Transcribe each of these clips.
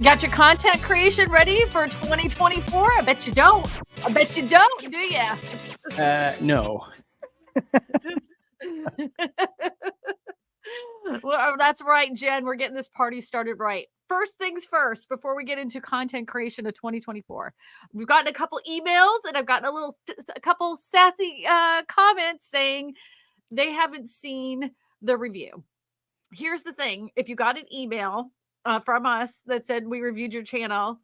Got your content creation ready for 2024? I bet you don't. I bet you don't, do ya? No. Well, that's right, Jen. We're getting this party started right. First things first, before we get into content creation of 2024, we've gotten a couple emails and I've gotten a couple sassy comments saying they haven't seen the review. Here's the thing. If you got an email from us that said we reviewed your channel,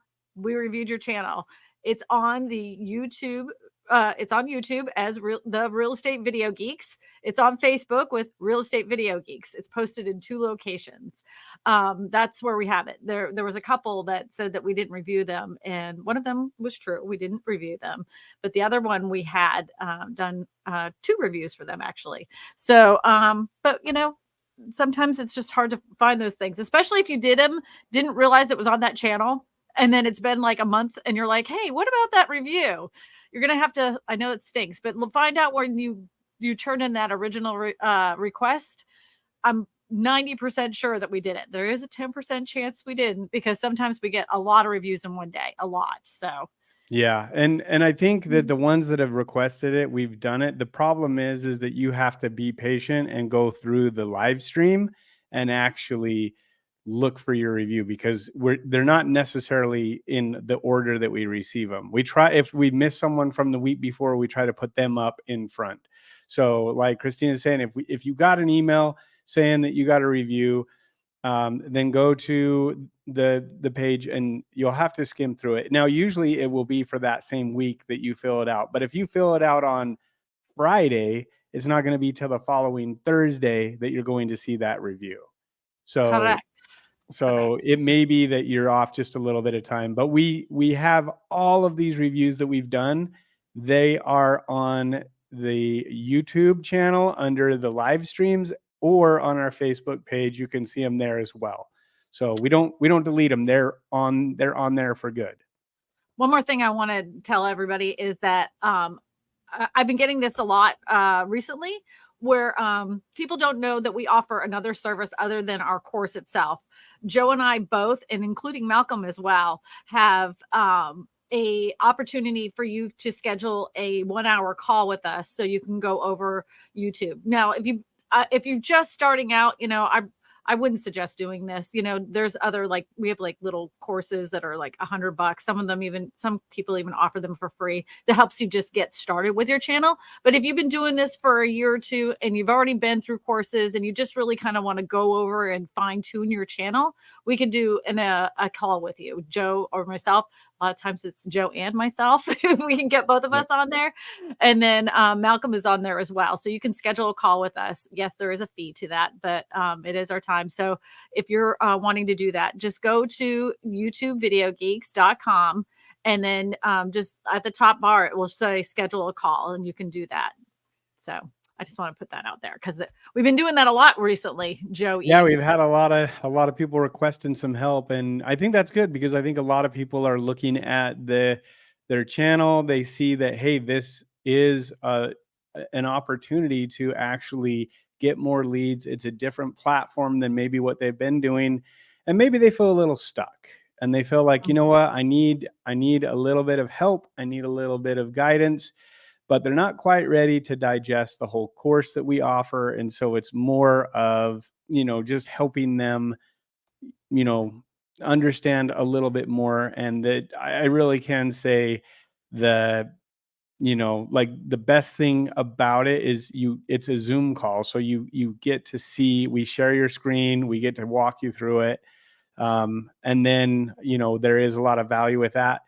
it's on the YouTube. It's on YouTube as the Real Estate Video Geeks. It's on Facebook with Real Estate Video Geeks. It's posted in 2 locations. That's where we have it. There was a couple that said that we didn't review them, and one of them was true. We didn't review them, but the other one we had done 2 reviews for them actually. So, but you know, sometimes it's just hard to find those things, especially if you didn't realize it was on that channel. And then it's been like a month and you're like, hey, what about that review? You're going to have to, I know it stinks, but find out when you turn in that original request. I'm 90% sure that we did it. There is a 10% chance we didn't, because sometimes we get a lot of reviews in one day, a lot. So yeah. And I think that the ones that have requested it, we've done it. The problem is that you have to be patient and go through the live stream and actually look for your review, because they're not necessarily in the order that we receive them. We try, if we miss someone from the week before, we try to put them up in front. So like Christina's saying, if you got an email saying that you got a review, then go to the page and you'll have to skim through it. Now, usually it will be for that same week that you fill it out. But if you fill it out on Friday, it's not going to be till the following Thursday that you're going to see that review. So correct. So it may be that you're off just a little bit of time, but we have all of these reviews that we've done. They are on the YouTube channel under the live streams, or on our Facebook page. You can see them there as well. So we don't delete them. They're on there for good. One more thing I want to tell everybody is that I've been getting this a lot recently, where people don't know that we offer another service other than our course itself. Joe and I both, and including Malcolm as well, have a opportunity for you to schedule a 1-hour call with us so you can go over YouTube. Now, if you're just starting out, you know, I wouldn't suggest doing this. You know, there's other, like, we have like little courses that are like $100. Some people even offer them for free. That helps you just get started with your channel. But if you've been doing this for a year or two and you've already been through courses and you just really kind of want to go over and fine tune your channel, we can do a call with you, Joe or myself. A lot of times it's Joe and myself. We can get both of us on there. And then Malcolm is on there as well. So you can schedule a call with us. Yes, there is a fee to that, but it is our time. So if you're wanting to do that, just go to YouTubeVideoGeeks.com. And then just at the top bar, it will say schedule a call, and you can do that. So I just want to put that out there, because we've been doing that a lot recently, Joe. Yeah, we've had a lot of people requesting some help, and I think that's good, because I think a lot of people are looking at their channel. They see that, hey, this is an opportunity to actually get more leads. It's a different platform than maybe what they've been doing, and maybe they feel a little stuck, and they feel like, you know what, I need a little bit of help. I need a little bit of guidance. But they're not quite ready to digest the whole course that we offer. And so it's more of, you know, just helping them, you know, understand a little bit more. And that I really can say you know, like, the best thing about it is it's a Zoom call. So you get to see, we share your screen, we get to walk you through it. And then, you know, there is a lot of value with that.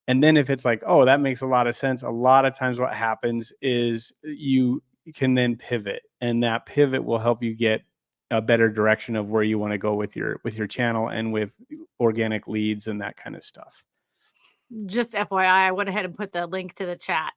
And then if it's like, oh, that makes a lot of sense, a lot of times what happens is you can then pivot, and that pivot will help you get a better direction of where you want to go with your channel and with organic leads and that kind of stuff. Just FYI, I went ahead and put the link to the chat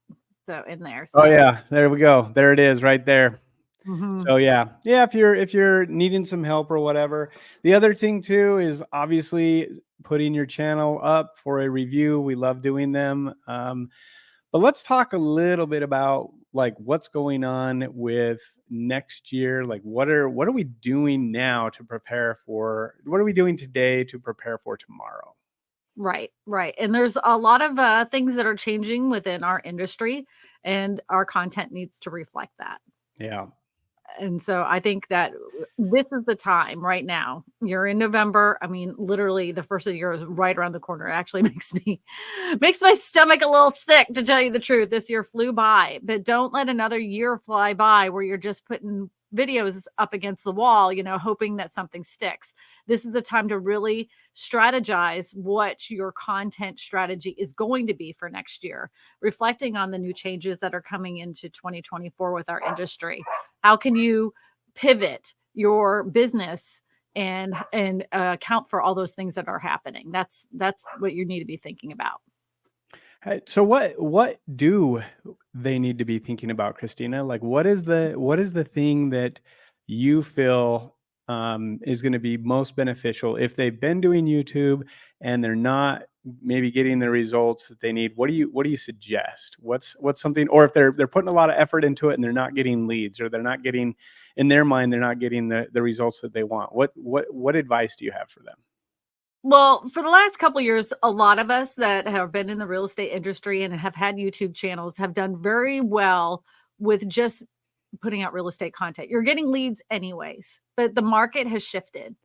in there. So. Oh yeah, there we go. There it is, right there. Mm-hmm. So yeah, if you're needing some help or whatever. The other thing too is obviously putting your channel up for a review. We love doing them. But let's talk a little bit about like what's going on with next year? Like what are we doing now to prepare for, what are we doing today to prepare for tomorrow? Right, right. And there's a lot of things that are changing within our industry, and our content needs to reflect that. Yeah. And so I think that this is the time right now. You're in November. I mean, literally the first of the year is right around the corner. It actually makes my stomach a little thick, to tell you the truth. This year flew by, but don't let another year fly by where you're just putting videos up against the wall, hoping that something sticks. This is the time to really strategize what your content strategy is going to be for next year, reflecting on the new changes that are coming into 2024 with our industry. How can you pivot your business and account for all those things that are happening? That's what you need to be thinking about. Hey, so what do they need to be thinking about, Christina? Like what is the thing that you feel is going to be most beneficial if they've been doing YouTube and they're not maybe getting the results that they need? What do you suggest? What's something, or if they're putting a lot of effort into it and they're not getting leads, or they're not getting, in their mind, they're not getting the results that they want. What advice do you have for them? Well, for the last couple years, a lot of us that have been in the real estate industry and have had YouTube channels have done very well with just putting out real estate content. You're getting leads anyways, but the market has shifted.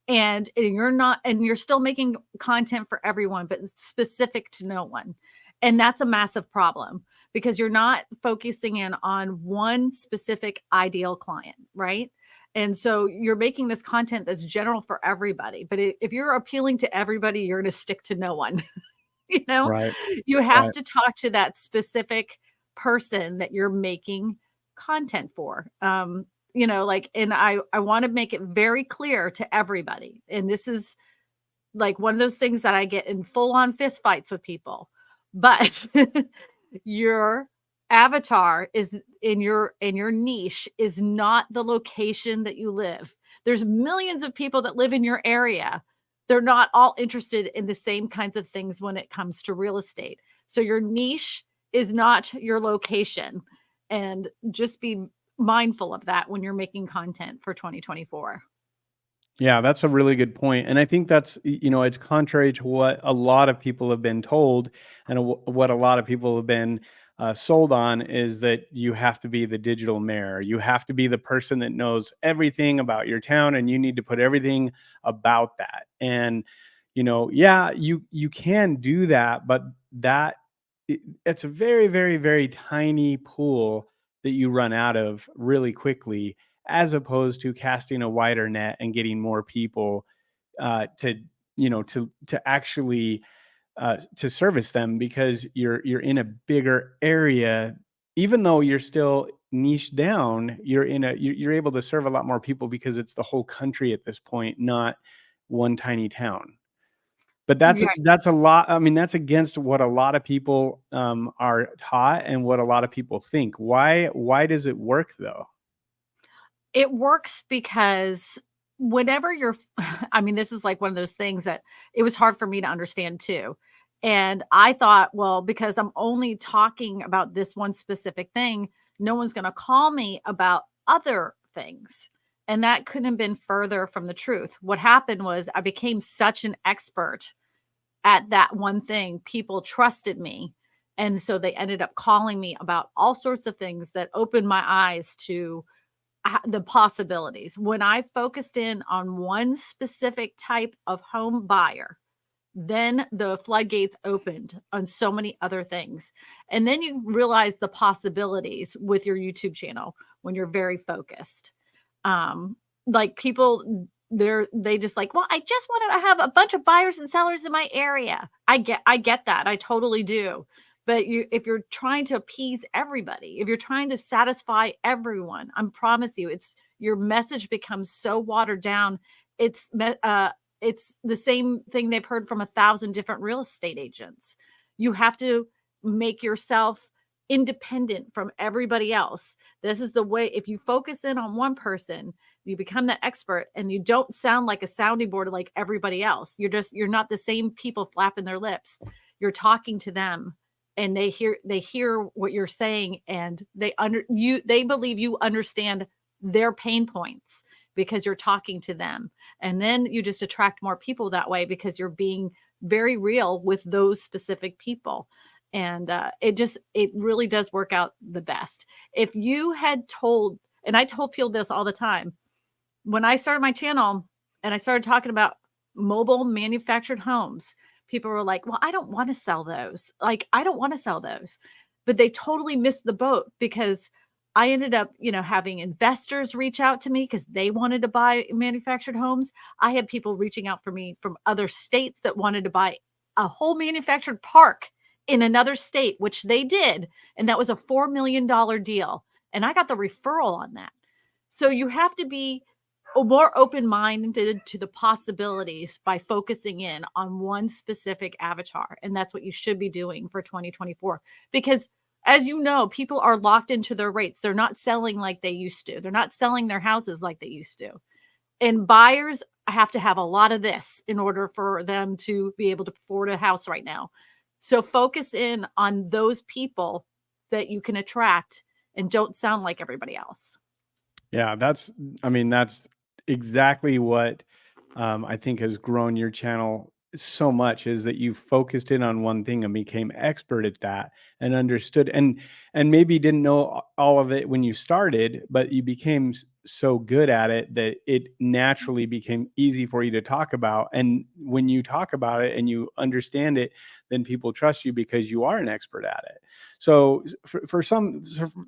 And you're not, and you're still making content for everyone, but it's specific to no one. And that's a massive problem, because you're not focusing in on one specific ideal client, right? And so you're making this content that's general for everybody. But if you're appealing to everybody, you're going to stick to no one. you know, Right. you have Right. to talk to that specific person that you're making content for. And I want to make it very clear to everybody. And this is like one of those things that I get in full on fist fights with people. But your avatar is in your niche is not the location that you live. There's millions of people that live in your area. They're not all interested in the same kinds of things when it comes to real estate. So your niche is not your location. And just be mindful of that when you're making content for 2024. Yeah, that's a really good point. And I think that's, it's contrary to what a lot of people have been told, and what a lot of people have been sold on, is that you have to be the digital mayor. You have to be the person that knows everything about your town, and you need to put everything about that. And, yeah, you can do that, but it's a very, very, very tiny pool that you run out of really quickly, as opposed to casting a wider net and getting more people to to actually to service them, because you're in a bigger area. Even though you're still niche down, you're able to serve a lot more people, because it's the whole country at this point, not one tiny town. But that's a lot. I mean, that's against what a lot of people are taught and what a lot of people think. Why does it work though? It works because whenever you're I mean, this is like one of those things that it was hard for me to understand too. And I thought, well, because I'm only talking about this one specific thing, no one's going to call me about other things. And that couldn't have been further from the truth. What happened was I became such an expert at that one thing. People trusted me. And so they ended up calling me about all sorts of things that opened my eyes to the possibilities. When I focused in on one specific type of home buyer, then the floodgates opened on so many other things. And then you realize the possibilities with your YouTube channel when you're very focused. Like people, they just like, well, I just want to have a bunch of buyers and sellers in my area. I get that. I totally do. But if you're trying to appease everybody, if you're trying to satisfy everyone, I promise you, it's your message becomes so watered down. It's the same thing they've heard from 1,000 different real estate agents. You have to make yourself independent from everybody else. This is the way. If you focus in on one person, you become that expert, and you don't sound like a sounding board like everybody else. You're not the same people flapping their lips. You're talking to them, and they hear what you're saying, and they believe you understand their pain points because you're talking to them. And then you just attract more people that way because you're being very real with those specific people. And it really does work out the best. If you had told, and I told people this all the time, when I started my channel and I started talking about mobile manufactured homes, people were like, well, I don't want to sell those. Like, I don't want to sell those. But they totally missed the boat because I ended up, having investors reach out to me because they wanted to buy manufactured homes. I had people reaching out for me from other states that wanted to buy a whole manufactured park in another state, which they did. And that was a $4 million deal. And I got the referral on that. So you have to be more open-minded to the possibilities by focusing in on one specific avatar. And that's what you should be doing for 2024. Because as you know, people are locked into their rates. They're not selling like they used to. They're not selling their houses like they used to. And buyers have to have a lot of this in order for them to be able to afford a house right now. So focus in on those people that you can attract and don't sound like everybody else. Yeah, that's exactly what I think has grown your channel so much, is that you focused in on one thing and became expert at that and understood, and maybe didn't know all of it when you started, but you became so good at it that it naturally became easy for you to talk about. And when you talk about it and you understand it, then people trust you because you are an expert at it. So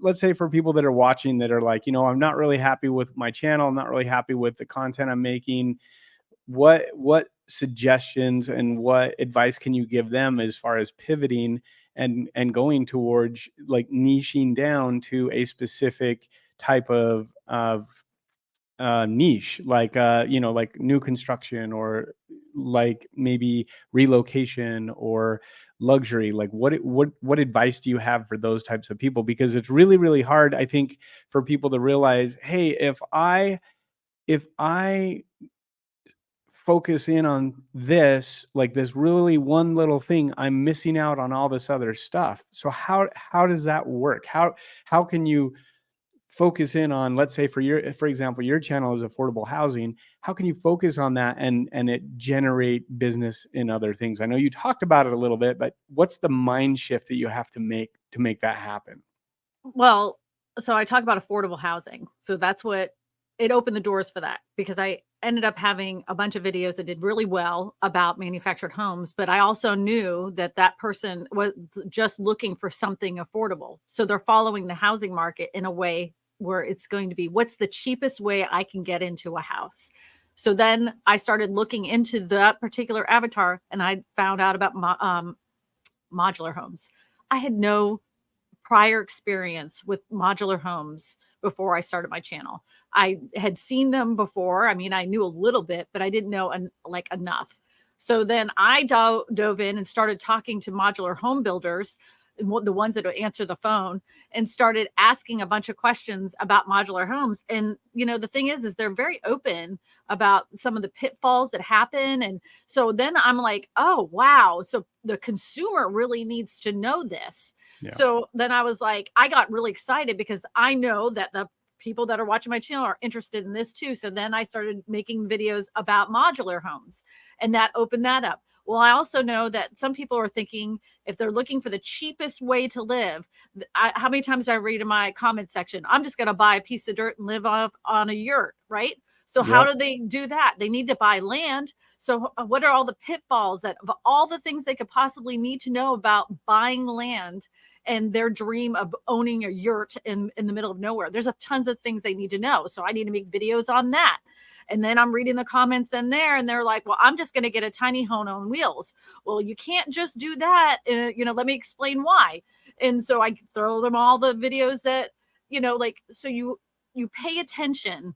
let's say for people that are watching that are like, I'm not really happy with my channel, I'm not really happy with the content I'm making, what suggestions and what advice can you give them as far as pivoting and going towards like niching down to a specific type of niche, like like new construction, or like maybe relocation or luxury? Like what advice do you have for those types of people? Because it's really, really hard, I think, for people to realize, hey, if I focus in on this, like this really one little thing, I'm missing out on all this other stuff. So how does that work? How can you focus in on, let's say for example, your channel is affordable housing. How can you focus on that and it generate business in other things? I know you talked about it a little bit, but what's the mind shift that you have to make that happen? Well, so I talk about affordable housing. So that's what it opened the doors for that, because I ended up having a bunch of videos that did really well about manufactured homes, but I also knew that that person was just looking for something affordable. So they're following the housing market in a way where it's going to be, what's the cheapest way I can get into a house? So then I started looking into that particular avatar, and I found out about modular homes. I had no prior experience with modular homes before I started my channel. I had seen them before. I mean, I knew a little bit, but I didn't know like enough. So then I dove in and started talking to modular home builders, the ones that would answer the phone, and started asking a bunch of questions about modular homes. And the thing is they're very open about some of the pitfalls that happen. And so then I'm like, oh wow, so the consumer really needs to know this. Yeah. So then I was like, I got really excited because I know that the people that are watching my channel are interested in this too. So then I started making videos about modular homes, and that opened that up. Well, I also know that some people are thinking, if they're looking for the cheapest way to live, how many times I read in my comment section, I'm just going to buy a piece of dirt and live on a yurt, right? So how do they do that? They need to buy land. So what are all the pitfalls of all the things they could possibly need to know about buying land and their dream of owning a yurt in the middle of nowhere? There's tons of things they need to know. So I need to make videos on that. And then I'm reading the comments in there, and they're like, well, I'm just going to get a tiny home on wheels. Well, you can't just do that. Let me explain why. And so I throw them all the videos that, so you pay attention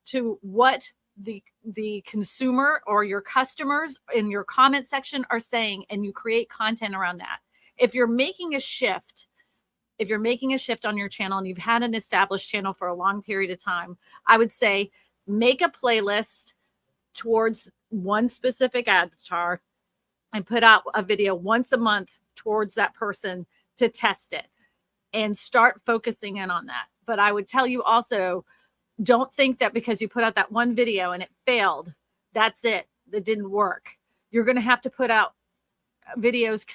to what the consumer or your customers in your comment section are saying, and you create content around that. If you're making a shift on your channel and you've had an established channel for a long period of time, I would say make a playlist towards one specific avatar and put out a video once a month towards that person to test it and start focusing in on that. But I would tell you also, don't think that because you put out that one video and it failed, that's it. That didn't work. You're going to have to put out videos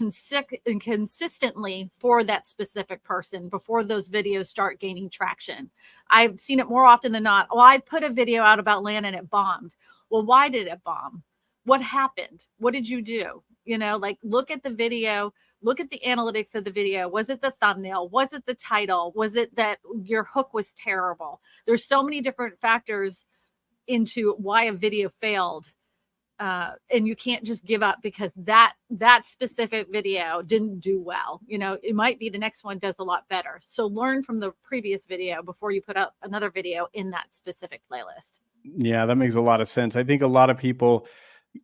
consistently for that specific person before those videos start gaining traction. I've seen it more often than not. Oh, I put a video out about land and it bombed. Well, why did it bomb? What happened? What did you do? You know, like, look at the video, look at the analytics of the video. Was it the thumbnail? Was it the title? Was it that your hook was terrible? There's so many different factors into why a video failed. And you can't just give up because that specific video didn't do well. You know, it might be the next one does a lot better. So learn from the previous video before you put out another video in that specific playlist. Yeah, that makes a lot of sense. I think a lot of people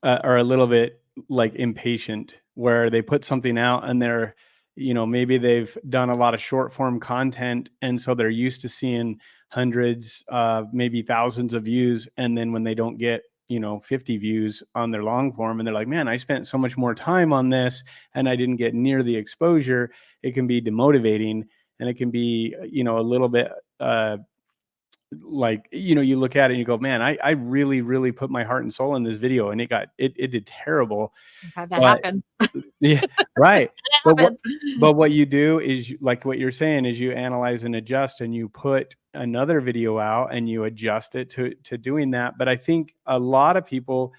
are a little bit like impatient, where they put something out and they're, maybe they've done a lot of short form content. And so they're used to seeing hundreds, maybe thousands of views. And then when they don't get, 50 views on their long form, and they're like, man, I spent so much more time on this and I didn't get near the exposure, it can be demotivating. And it can be, a little bit, like, you look at it and you go, man, I really, really put my heart and soul in this video and it did terrible. Had that But happen. yeah, right. But But what you do is, like what you're saying, is you analyze and adjust, and you put another video out and you adjust it to doing that. But I think a lot of people,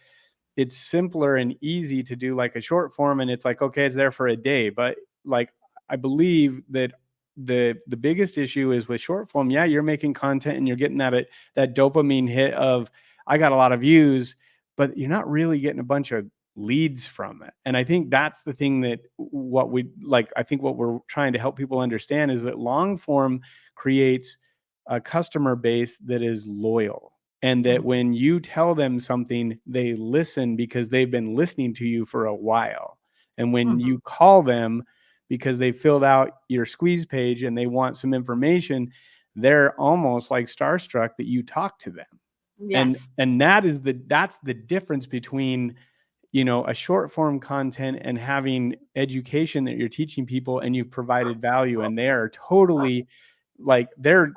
it's simpler and easy to do like a short form, and it's like, okay, it's there for a day. But like, I believe that the biggest issue is with short form. Yeah, you're making content and you're getting that dopamine hit of, I got a lot of views, but you're not really getting a bunch of leads from it. And I think that's the thing that what we're trying to help people understand is that long form creates a customer base that is loyal. And that when you tell them something, they listen because they've been listening to you for a while. And when you call them because they filled out your squeeze page and they want some information, they're almost like starstruck that you talk to them. yes. And that's the difference between, a short form content and having education that you're teaching people and you've provided value, and they are totally like, they're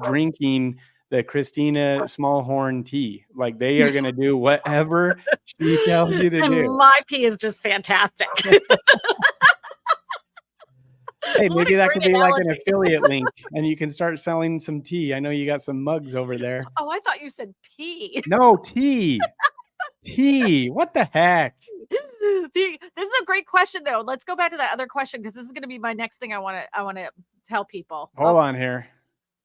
drinking the Christina Smallhorn tea. Like, they are going to do whatever she tells you to And do. my pee is just fantastic. Hey, What maybe a that great could be like an analogy. affiliate link, and you can start selling some tea. I know you got some mugs over there. Oh, I thought you said pee. No, tea. Tea. What the heck? This is a great question, though. Let's go back to that other question, because this is going to be my next thing I want to tell people. Hold on here.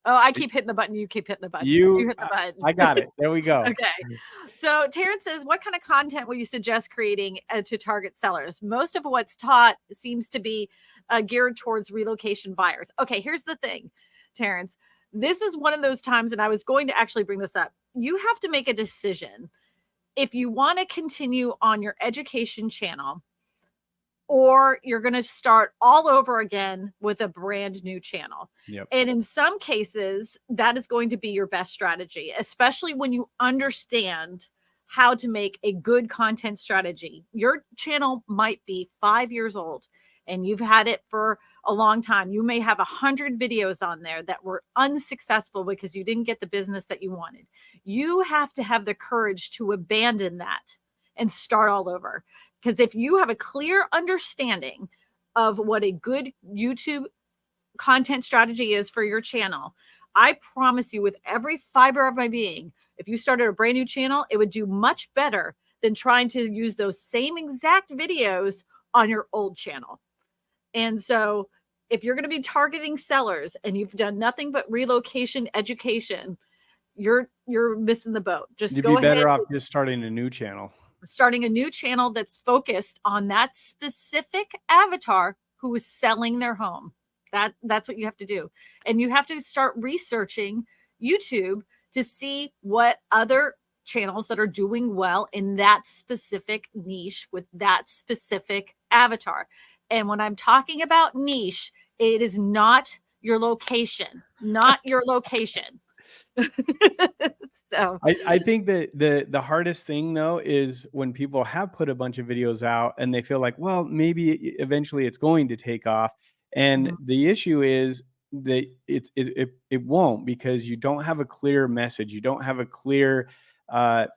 Oh, I keep hitting the button. You keep hitting the button. You hit the button. I got it. There we go. Okay. So Terrence says, what kind of content will you suggest creating to target sellers? Most of what's taught seems to be geared towards relocation buyers. Okay, here's the thing, Terrence. This is one of those times, and I was going to actually bring this up. You have to make a decision if you want to continue on your education channel, or you're going to start all over again with a brand new channel. Yep. And in some cases, that is going to be your best strategy, especially when you understand how to make a good content strategy. Your channel might be 5 years old and you've had it for a long time. You may have 100 videos on there that were unsuccessful because you didn't get the business that you wanted. You have to have the courage to abandon that and start all over. Because if you have a clear understanding of what a good YouTube content strategy is for your channel, I promise you, with every fiber of my being, if you started a brand new channel, it would do much better than trying to use those same exact videos on your old channel. And so if you're going to be targeting sellers and you've done nothing but relocation education, you're missing the boat. Just You'd go be better ahead. off just starting a new channel. Starting a new channel that's focused on that specific avatar who is selling their home. That's what you have to do. And you have to start researching YouTube to see what other channels that are doing well in that specific niche with that specific avatar. And when I'm talking about niche, it is not your location, not your location. So I think that the hardest thing though is when people have put a bunch of videos out and they feel like, well, maybe eventually it's going to take off. And mhm, the issue is that it won't, because you don't have a clear message. You don't have a clear uh,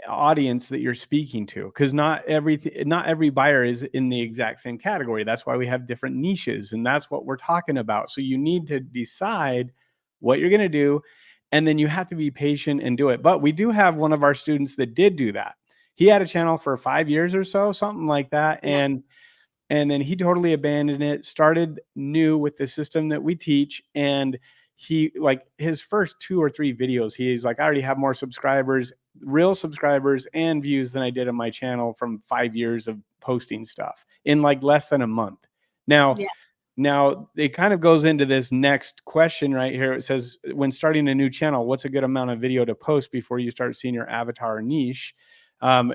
audience that you're speaking to, because not every buyer is in the exact same category. That's why we have different niches, and that's what we're talking about. So you need to decide what you're going to do, and then you have to be patient and do it. But we do have one of our students that did do that. He had a channel for 5 years or so, something like that, yeah, and then he totally abandoned it, started new with the system that we teach. And he, like, his first 2 or 3 videos, he's like, I already have more subscribers, real subscribers and views, than I did on my channel from 5 years of posting stuff in like less than a month. Now, yeah, now it kind of goes into this next question right here. It says, when starting a new channel, what's a good amount of video to post before you start seeing your avatar niche?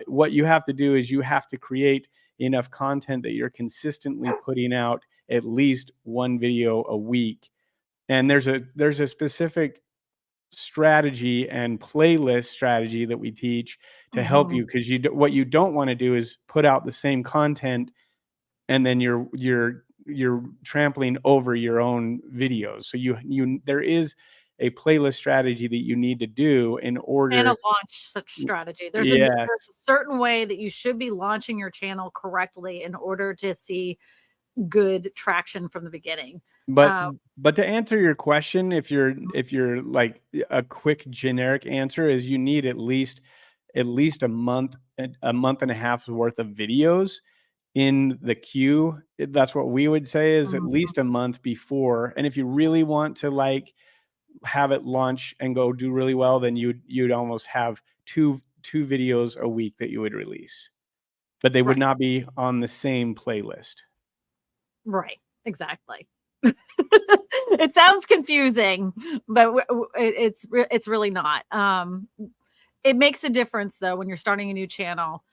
What you have to do is you have to create enough content that you're consistently putting out at least one video a week. And there's a specific strategy and playlist strategy that we teach to help mhm. you, because what you don't want to do is put out the same content and then you're trampling over your own videos. So there is a playlist strategy that you need to do in And a order. launch such strategy. Yes, There's a certain way that you should be launching your channel correctly in order to see good traction from the beginning. but Uh, but to answer your question, if you're like, a quick generic answer is you need at least a month and a half's worth of videos in the queue. That's what we would say, is at mhm, least a month before. And if you really want to like have it launch and go do really well, then you'd almost have two videos a week that you would release, but they would right, not be on the same playlist. right, exactly. It sounds confusing, but it's really not. It makes a difference though when you're starting a new channel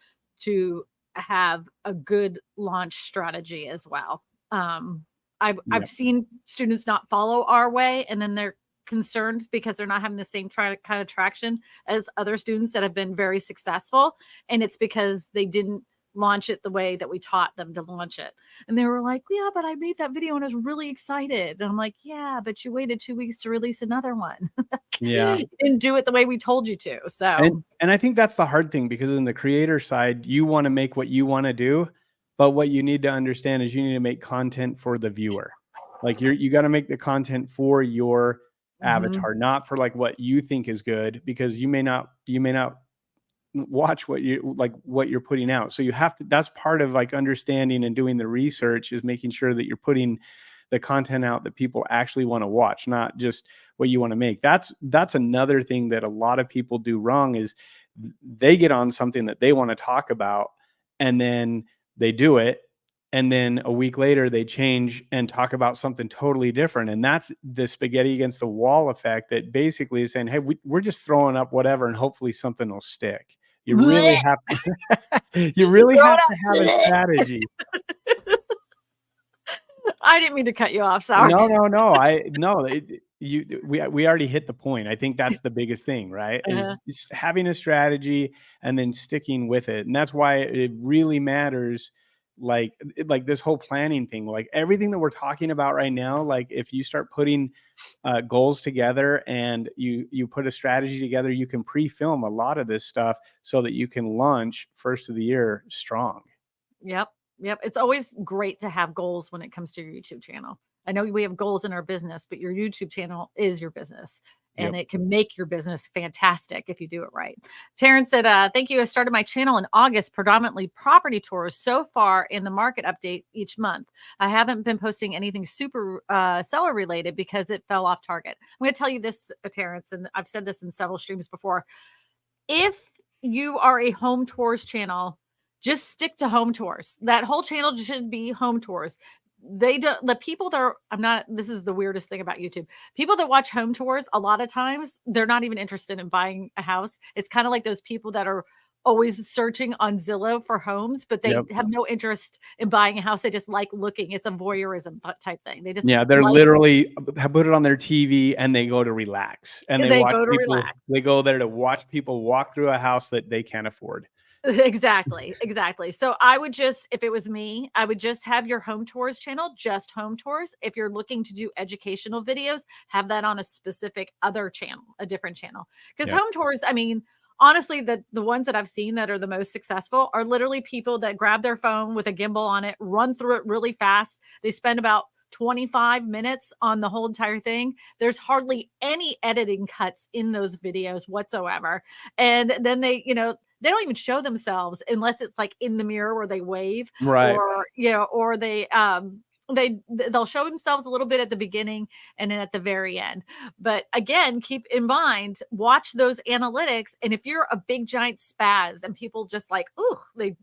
to have a good launch strategy as well. Um, I've Yep. seen students not follow our way, and then they're concerned because they're not having the same kind of traction as other students that have been very successful, and it's because they didn't launch it the way that we taught them to launch it. And they were like, "Yeah, but I made that video and I was really excited." And I'm like, "Yeah, but you waited 2 weeks to release another one. Yeah. You didn't do it the way we told you to." And So, and I think that's the hard thing, because in the creator side, you want to make what you want to do, but what you need to understand is you need to make content for the viewer. Like, you got to make the content for your mhm, avatar, not for like what you think is good, because you may not watch what you're putting out. So you have to, that's part of like understanding and doing the research, is making sure that you're putting the content out that people actually want to watch, not just what you want to make. That's another thing that a lot of people do wrong, is they get on something that they want to talk about, and then they do it, and then a week later they change and talk about something totally different. And that's the spaghetti against the wall effect, that basically is saying, hey, we're just throwing up whatever and hopefully something will stick. You really bleh, have you really throw have it to up, have a bleh. strategy. I didn't mean to cut you off, sorry. No, no, no. I no, we already hit the point. I think that's the biggest thing, right? Is Uh-huh. just having a strategy and then sticking with it. And that's why it really matters, like this whole planning thing, like everything that we're talking about right now. Like, if you start putting goals together and you put a strategy together, you can pre-film a lot of this stuff so that you can launch first of the year strong. Yep. Yep. It's always great to have goals when it comes to your YouTube channel. I know we have goals in our business, but your YouTube channel is your business and Yep. it can make your business fantastic if you do it right. Terrence said, thank you. I started my channel in August, predominantly property tours. So far in the market update each month, I haven't been posting anything super seller related because it fell off target. I'm going to tell you this, Terrence, and I've said this in several streams before. If you are a home tours channel, just stick to home tours. That whole channel should be home tours. They do the people that are I'm not this is the weirdest thing about YouTube. People that watch home tours, a lot of times they're not even interested in buying a house. It's kind of like those people that are always searching on Zillow for homes, but they Yep. have no interest in buying a house. They just like looking. It's a voyeurism type thing. They just Yeah, they're like literally have put it on their TV and they go to relax, and they they watch go to people relax. they go there to watch people walk through a house that they can't afford. Exactly, exactly. So I would just, if it was me, I would just have your home tours channel, just home tours. If you're looking to do educational videos, have that on a specific other channel, a different channel. Because Yep. home tours, I mean, honestly, the ones that I've seen that are the most successful are literally people that grab their phone with a gimbal on it, run through it really fast. They spend about 25 minutes on the whole entire thing. There's hardly any editing cuts in those videos whatsoever. And then they don't even show themselves unless it's like in the mirror where they wave, Right. or or they'll show themselves a little bit at the beginning and then at the very end. But again, keep in mind, watch those analytics. And if you're a big giant spaz and people just like, oh, they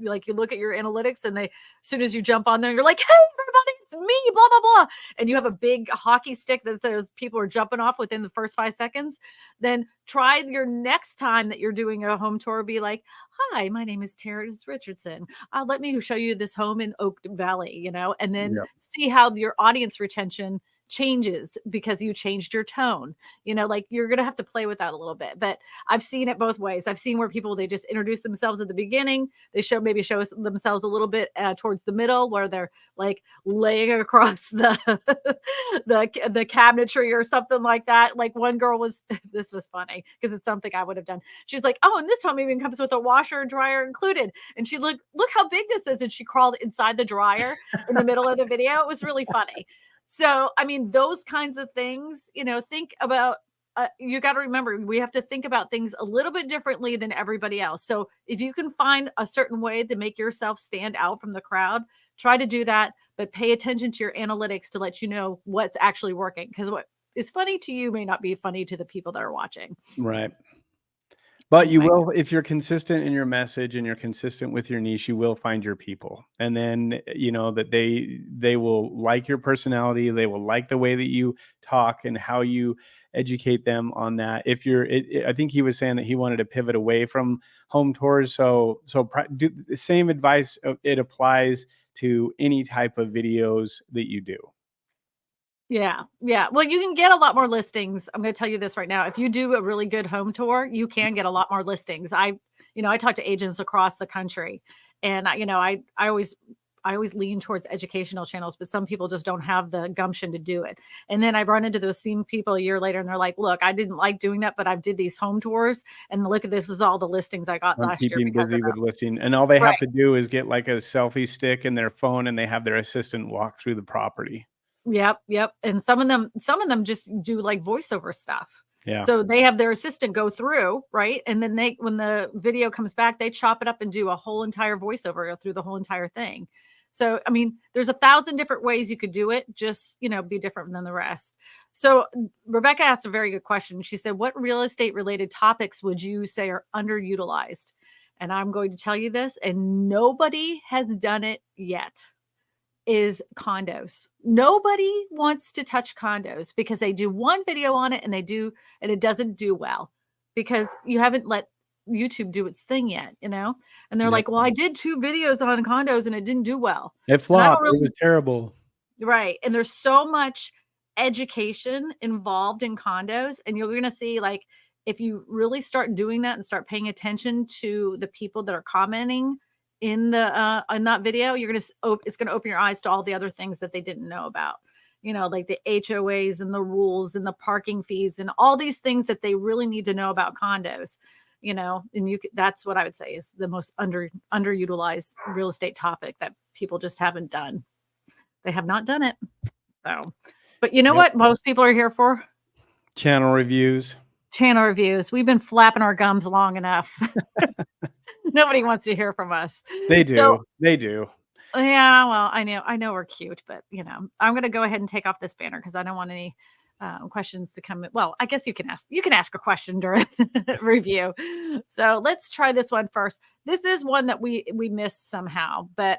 like, you look at your analytics and they, as soon as you jump on there, you're like, hey everybody, it's me, blah blah blah, and you have a big hockey stick that says people are jumping off within the first 5 seconds, then try your next time that you're doing a home tour, be like, hi, my name is Terrence Richardson. Let me show you this home in Oak Valley, and then Yep. see how your audience retention changes because you changed your tone. Like, you're going to have to play with that a little bit. But I've seen it both ways. I've seen where people, they just introduce themselves at the beginning. They show themselves a little bit towards the middle, where they're like laying across the the cabinetry or something like that. Like, one girl was this was funny because it's something I would have done. She's like, oh, and this home even comes with a washer and dryer included. And she look how big this is. And she crawled inside the dryer in the middle of the video. It was really funny. So, I mean, those kinds of things, think about. You got to remember, we have to think about things a little bit differently than everybody else. So, if you can find a certain way to make yourself stand out from the crowd, try to do that, but pay attention to your analytics to let you know what's actually working. Because what is funny to you may not be funny to the people that are watching. Right. But you Anyway, will, if you're consistent in your message and you're consistent with your niche, you will find your people. And then, that they will like your personality, they will like the way that you talk and how you educate them on that. If I think he was saying that he wanted to pivot away from home tours. Do the same advice. It applies to any type of videos that you do. yeah, yeah. Well, you can get a lot more listings. I'm going to tell you this right now. If you do a really good home tour, you can get a lot more listings. I talk to agents across the country, and I always lean towards educational channels, but some people just don't have the gumption to do it. And then I run into those same people a year later, and they're like, "Look, I didn't like doing that, but I did these home tours, and look at this is all the listings I got I'm last year keeping because of busy with them." listing, and all they Right. have to do is get like a selfie stick in their phone, and they have their assistant walk through the property. Yep, yep. And some of them just do like voiceover stuff. Yeah. So they have their assistant go through, right? And then when the video comes back, they chop it up and do a whole entire voiceover through the whole entire thing. So, I mean, there's 1,000 different ways you could do it. Just, be different than the rest. So Rebecca asked a very good question. She said, what real estate related topics would you say are underutilized? And I'm going to tell you this, and nobody has done it yet, is condos. Nobody wants to touch condos because they do one video on it and it doesn't do well because you haven't let YouTube do its thing yet, And they're Yep. like, "Well, I did 2 videos on condos and it didn't do well." It And I don't flopped. It really. was terrible. Right. And there's so much education involved in condos. And you're going to see, like, if you really start doing that and start paying attention to the people that are commenting in that video, it's going to open your eyes to all the other things that they didn't know about. Like the HOAs and the rules and the parking fees and all these things that they really need to know about condos. And that's what I would say is the most underutilized real estate topic that people just haven't done. They have not done it. So, but you know Yep. what most people are here for? Channel reviews. Channel reviews. We've been flapping our gums long enough. Nobody wants to hear from us. They So, do. They do. yeah, well, I know we're cute, but I'm going to go ahead and take off this banner because I don't want any questions to come in. Well, I guess you can ask a question during review. So let's try this one first. This is one that we missed somehow, but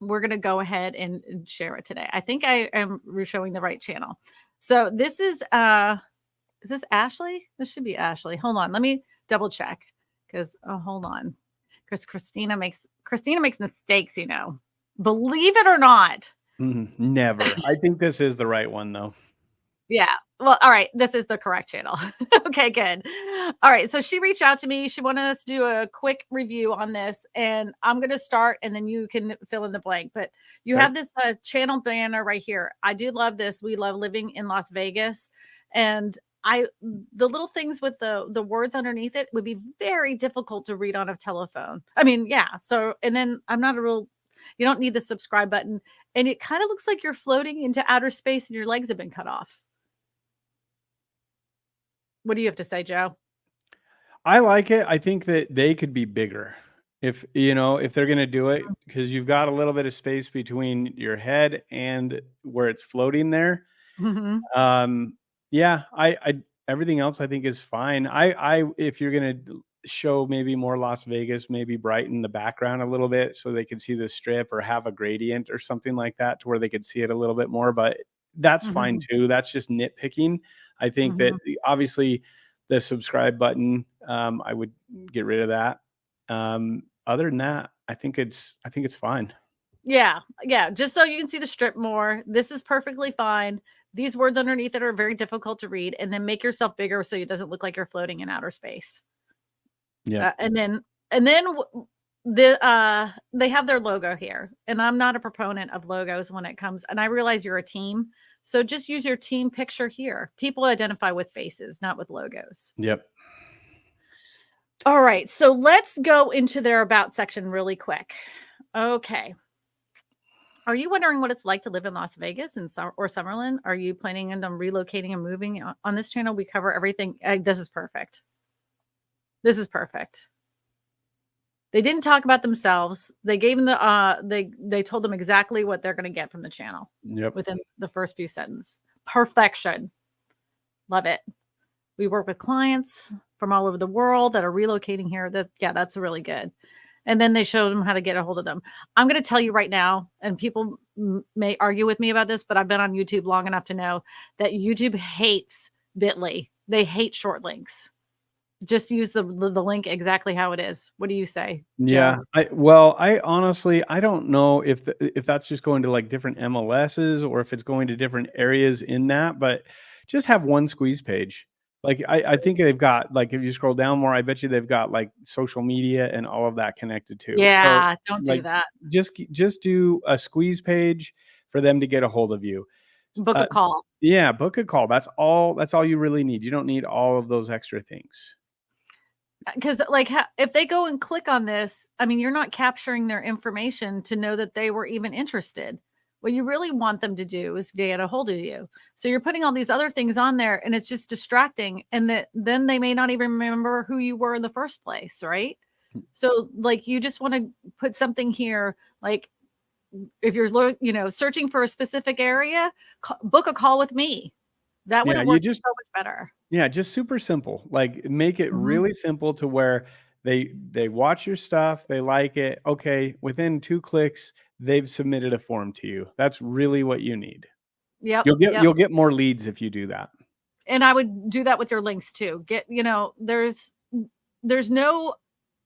we're going to go ahead and share it today. I think I am showing the right channel. So this is this Ashley? This should be Ashley. Hold on. Let me double check because hold on, because Christina makes mistakes. Believe it or not. Never. I think this is the right one though. Yeah. Well, all right. This is the correct channel. Okay, good. All right. So she reached out to me. She wanted us to do a quick review on this, and I'm going to start and then you can fill in the blank. But you Okay. have this channel banner right here. I do love this. We love living in Las Vegas. And the little things with the words underneath it would be very difficult to read on a telephone. I mean, yeah. So, and then you don't need the subscribe button. And it kind of looks like you're floating into outer space and your legs have been cut off. What do you have to say, Joe? I like it. I think that they could be bigger if they're going to do it, because you've got a little bit of space between your head and where it's floating there. Mhm. Yeah, I everything else I think is fine. If you're going to show maybe more Las Vegas, maybe brighten the background a little bit so they can see the strip, or have a gradient or something like that to where they could see it a little bit more, but that's fine Mhm. too. That's just nitpicking. I think that Mhm. obviously the subscribe button, I would get rid of that. Other than that, I think it's fine. Yeah, yeah, just so you can see the strip more. This is perfectly fine. These words underneath it are very difficult to read, and then make yourself bigger so it doesn't look like you're floating in outer space. Yep. And then they have their logo here, and I'm not a proponent of logos when it comes, and I realize you're a team, so just use your team picture here. People identify with faces, not with logos. Yep. All right, so let's go into their about section really quick. Okay. Are you wondering what it's like to live in Las Vegas or Summerlin? Are you planning on relocating and moving? On this channel, we cover everything. This is perfect. This is perfect. They didn't talk about themselves. They gave them they told them exactly what they're going to get from the channel Yep. within the first few sentences. Perfection. Love it. We work with clients from all over the world that are relocating here. That's really good. And then they showed them how to get a hold of them. I'm going to tell you right now, and people may argue with me about this, but I've been on YouTube long enough to know that YouTube hates Bitly. They hate short links. Just use the link exactly how it is. What do you say, Yeah, Joe? I honestly, I don't know if that's just going to like different MLSs, or if it's going to different areas in that, but just have one squeeze page. Like I think they've got, like, if you scroll down more, I bet you they've got like social media and all of that connected too. So Yeah, don't do like that. just do a squeeze page for them to get a hold of you. Book a Uh, call. yeah, book a call. That's all you really need. You don't need all of those extra things. Because like if they go and click on this, I mean, you're not capturing their information to know that they were even interested. What you really want them to do is get a hold of you. So you're putting all these other things on there, and it's just distracting, and that then they may not even remember who you were in the first place, right? So like you just want to put something here, like if you're searching for a specific area, book a call with me. That would Yeah, have you worked just so much better. Yeah, just super simple. Like, make it Mhm. really simple to where they watch your stuff, they like it. Okay, within 2 clicks, they've submitted a form to you. That's really what you need. Yep, You'll get yep. you'll get more leads if you do that. And I would do that with your links too. There's no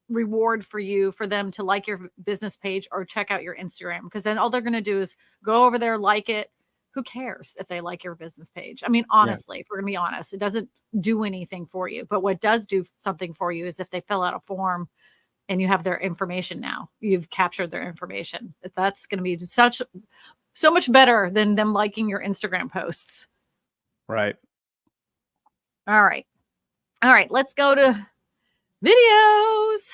reward for you for them to like your business page or check out your Instagram, because then all they're going to do is go over there, like it. Who cares if they like your business page? I mean, Yeah, honestly, if we're going to be honest, it doesn't do anything for you. But what does do something for you is if they fill out a form and you have their information now, you've captured their information. That's going to be so much better than them liking your Instagram posts. right. All right. All right. Let's go to videos.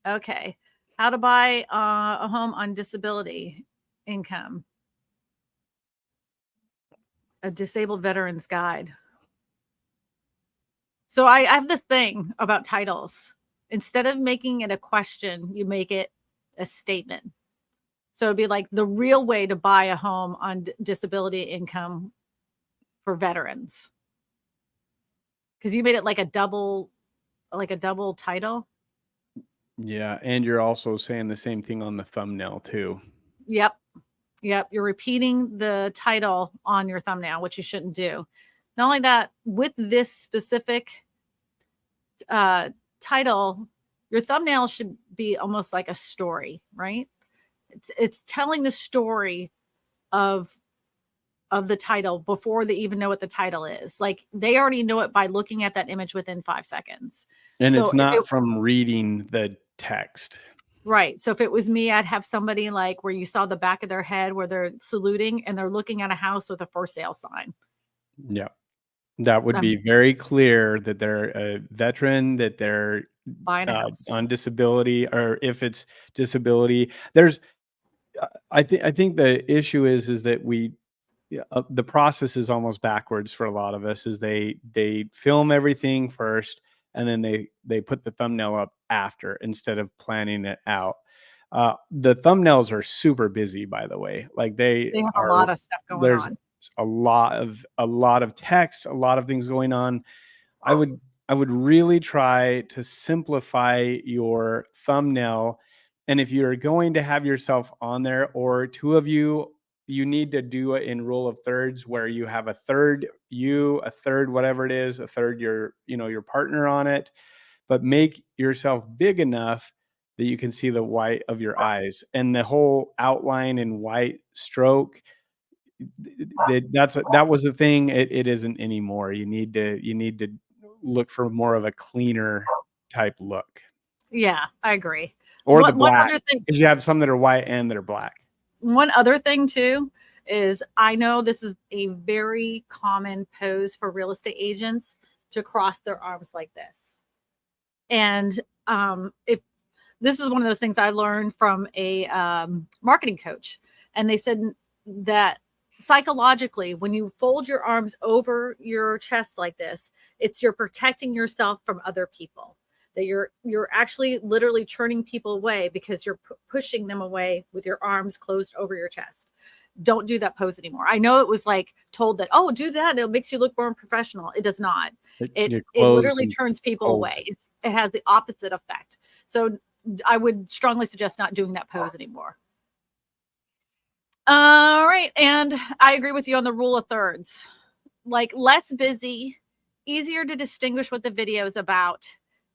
Okay. How to buy a home on disability income. A disabled veteran's guide. So I have this thing about titles. Instead of making it a question, you make it a statement. So it'd be like the real way to buy a home on disability income for veterans. Because you made it like a double title. Yeah, and you're also saying the same thing on the thumbnail too. Yep. Yep. You're repeating the title on your thumbnail, which you shouldn't do. Not only that, with this specific title, your thumbnail should be almost like a story, right? It's telling the story of the title before they even know what the title is. Like they already know it by looking at that image within 5 seconds. And So it's if it not from reading the text. right. So if it was me, I'd have somebody like where you saw the back of their head where they're saluting and they're looking at a house with a for sale sign. Yeah. That would be very clear that they're a veteran, that they're Buying a house. on disability, or if it's disability. There's I think the issue is that the process is almost backwards for a lot of us. Is they film everything first and then they put the thumbnail up after instead of planning it out. The thumbnails are super busy, by the way. Like They have a lot of stuff going there's on. a lot of text, a lot of things going on. I would really try to simplify your thumbnail. And if you're going to have yourself on there, or two of you, you need to do it in rule of thirds, where you have a third you, a third whatever it is, a third your partner on it, but make yourself big enough that you can see the white of your eyes, and the whole outline in white stroke. That was the thing. It isn't anymore. You need to look for more of a cleaner type look, Yeah, I agree. or the One black, other thing, because you have some that are white and that are black. one other thing too is I know this is a very common pose for real estate agents to cross their arms like this. And if this is one of those things I learned from a marketing coach, and they said that psychologically, when you fold your arms over your chest like this, you're protecting yourself from other people. That you're actually literally turning people away because you're pushing them away with your arms closed over your chest. Don't do that pose anymore. I know it was like told that, oh, do that, it makes you look more professional. It does not. It Closed literally and turns people cold. away. It has the opposite effect. So I would strongly suggest not doing that pose anymore. All right. And I agree with you on the rule of thirds. Like less busy, easier to distinguish what the video is about,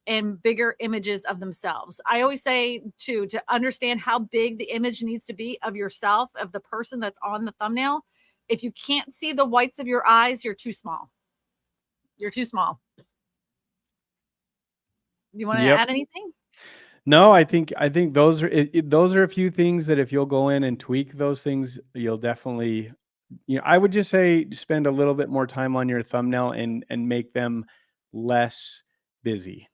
and bigger images of themselves. I always say too, to understand how big the image needs to be of yourself, of the person that's on the thumbnail. If you can't see the whites of your eyes, you're too small. You're too small. You want to Yep. add anything? No, I think those are those are a few things that if you'll go in and tweak those things, you'll definitely, I would just say spend a little bit more time on your thumbnail and make them less busy.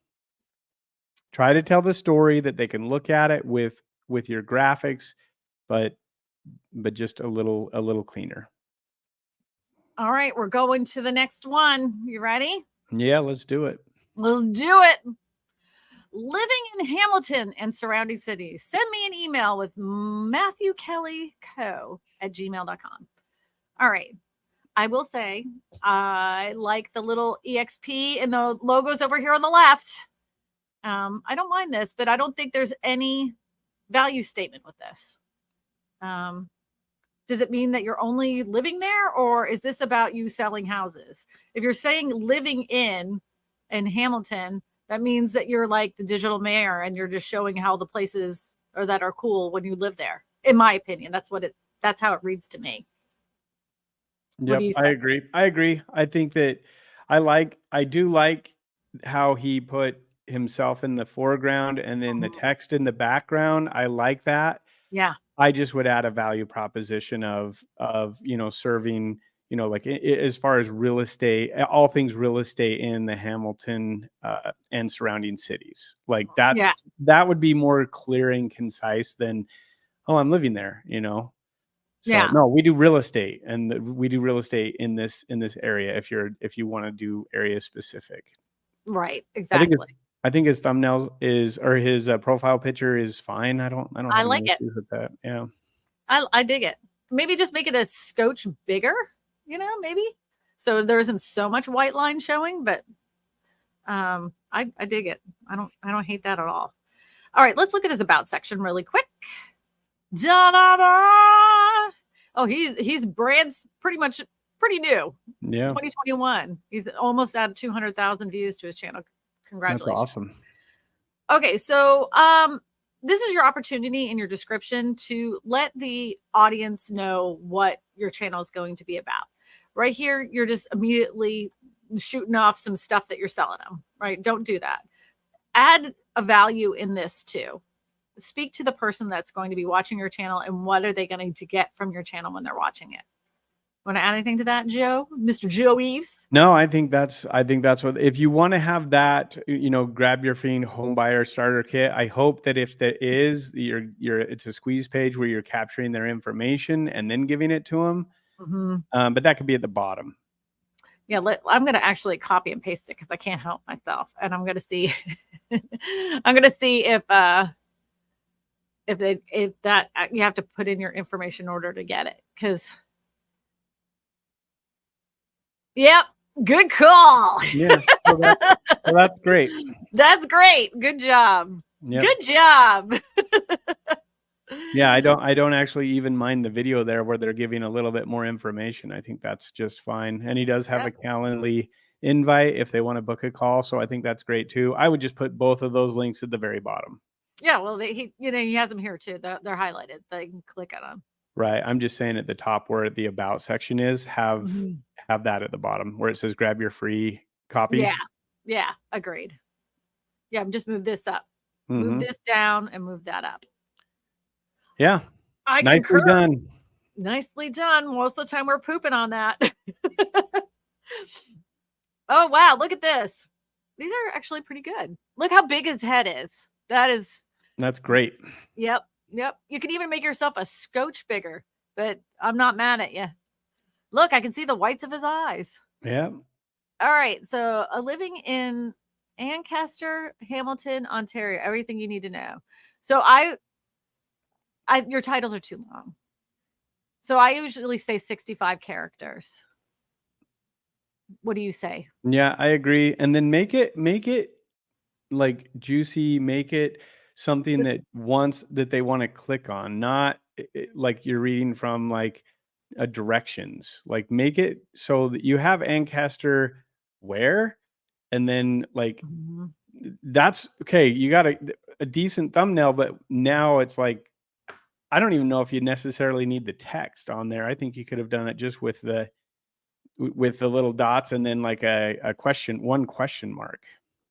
Try to tell the story that they can look at it with your graphics, but just a little cleaner. All right, we're going to the next one. You ready? Yeah, let's do it. Let's do it. Living in Hamilton and surrounding cities. Send me an email with matthewkellyco@gmail.com. All right. I will say I like the little EXP and the logos over here on the left. I don't mind this, but I don't think there's any value statement with this. Does it mean that you're only living there, or is this about you selling houses? If you're saying living in Hamilton, that means that you're like the digital mayor and you're just showing how the places are that are cool when you live there. In my opinion, that's how it reads to me. What Yep, do you I say? agree. I think that I do like how he put himself in the foreground and then the text in the background. I like that. Yeah. I just would add a value proposition of serving, like as far as real estate, all things real estate in the Hamilton and surrounding cities. Like Yeah. that would be more clear and concise than, oh, I'm living there, So Yeah. no, we do real estate, and we do real estate in this area. If you want to do area specific, Right. I think Exactly. his thumbnail or his profile picture is fine. I don't I have any like it. issues with that. Yeah. I dig it. Maybe just make it a scotch bigger, maybe. So there isn't so much white line showing, but I dig it. I don't hate that at all. All right, let's look at his about section really quick. Da-da-da! Oh, he's brand's pretty new. Yeah. 2021. He's almost at 200,000 views to his channel. Congratulations. That's awesome. Okay, so this is your opportunity in your description to let the audience know what your channel is going to be about. Right here, you're just immediately shooting off some stuff that you're selling them, right? Don't do that. Add a value in this too. Speak to the person that's going to be watching your channel and what are they going to get from your channel when they're watching it. Want to add anything to that, Joe? Mr. Joe Eves? No, I think that's what, if you want to have that, grab your free home buyer starter kit. I hope that if there is it's a squeeze page where you're capturing their information and then giving it to them. Mm-hmm. But that could be at the bottom. Yeah, I'm going to actually copy and paste it because I can't help myself, and I'm going to see. I'm going to see if that you have to put in your information in order to get it. Because, yep, good call. Yeah, well, that's great. That's great. Good job. Yep. Good job. Yeah, I don't actually even mind the video there where they're giving a little bit more information. I think that's just fine. And he does have a Calendly invite if they want to book a call. So I think that's great too. I would just put both of those links at the very bottom. Yeah, well, he has them here too. They're highlighted. They can click on them. Right. I'm just saying at the top where the about section is, have that at the bottom where it says grab your free copy. Yeah. Yeah. Agreed. Yeah. Just move this up, move this down, and move that up. Yeah. Nicely done. Nicely done. Most of the time we're pooping on that. Oh, wow. Look at this. These are actually pretty good. Look how big his head is. That's great. Yep. Yep. You can even make yourself a scotch bigger, but I'm not mad at you. Look, I can see the whites of his eyes. Yeah. All right. So living in Ancaster, Hamilton, Ontario, everything you need to know. So your titles are too long. So I usually say 65 characters. What do you say? Yeah, I agree. And then make it like juicy, make it something that they want to click on, not like you're reading from like a directions. Like make it so that you have Ancaster where, and then like that's okay. You got a decent thumbnail, but now it's like, I don't even know if you necessarily need the text on there. I think you could have done it just with the little dots and then like one question mark.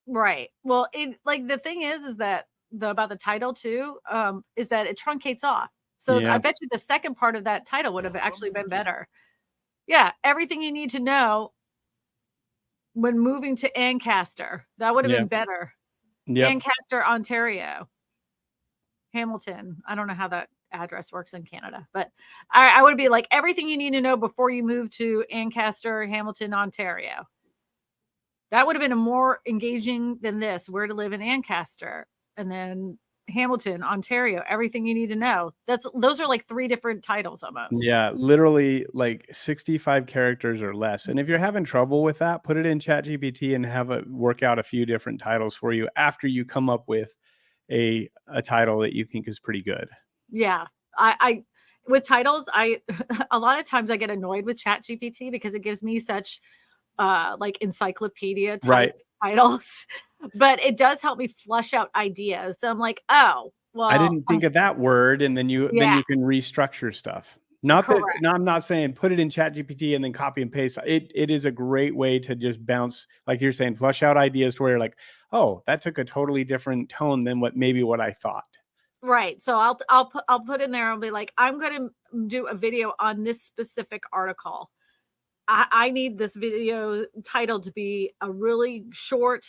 Right. Well, the thing is that about the title too, is that it truncates off. So I bet you the second part of that title would have actually been better. Yeah. Everything you need to know when moving to Ancaster. That would have been better. Yep. Ancaster, Ontario. Hamilton. I don't know how that address works in Canada, but I would be like everything you need to know before you move to Ancaster, Hamilton, Ontario. That would have been a more engaging than this. Where to live in Ancaster, and then Hamilton, Ontario. Everything you need to know. Those are like 3 different titles almost. Yeah, literally like 65 characters or less. And if you're having trouble with that, put it in ChatGPT and have it work out a few different titles for you after you come up with a title that you think is pretty good. Yeah, I with titles, a lot of times I get annoyed with ChatGPT because it gives me such like encyclopedia type titles, but it does help me flush out ideas. So I'm like, oh, well, I didn't think of that word, and then you can restructure stuff. Not that I'm not saying put it in ChatGPT and then copy and paste. It is a great way to just bounce, like you're saying, flush out ideas to where you're like, oh, that took a totally different tone than what I thought. Right. So I'll put in there. I'll be like, I'm going to do a video on this specific article. I need this video title to be a really short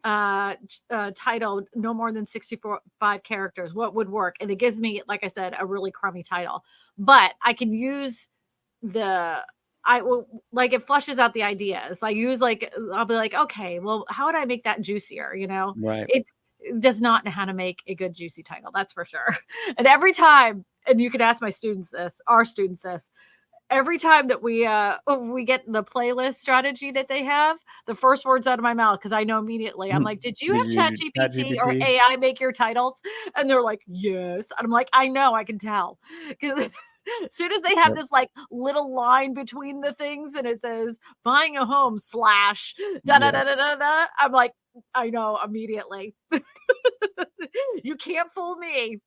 title, no more than 65 characters. What would work? And it gives me, like I said, a really crummy title, but I can use it flushes out the ideas. I'll be like, okay, well, how would I make that juicier? Right. It does not know how to make a good juicy title. That's for sure. And every time, and you could ask our students this, every time that we get the playlist strategy that they have, the first words out of my mouth, because I know immediately, I'm like, did you have ChatGPT or AI make your titles? And they're like, yes. And I'm like, I know, I can tell. Because as soon as they have this like little line between the things and it says buying a home / da da da da da da, I'm like, I know immediately. You can't fool me.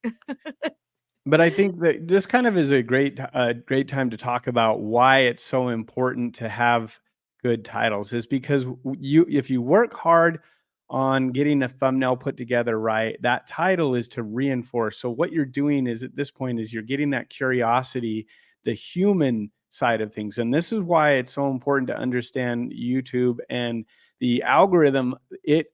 But I think that this kind of is a great time to talk about why it's so important to have good titles is because if you work hard on getting a thumbnail put together right, that title is to reinforce. So what you're doing is at this point is you're getting that curiosity, the human side of things. And this is why it's so important to understand YouTube and the algorithm. It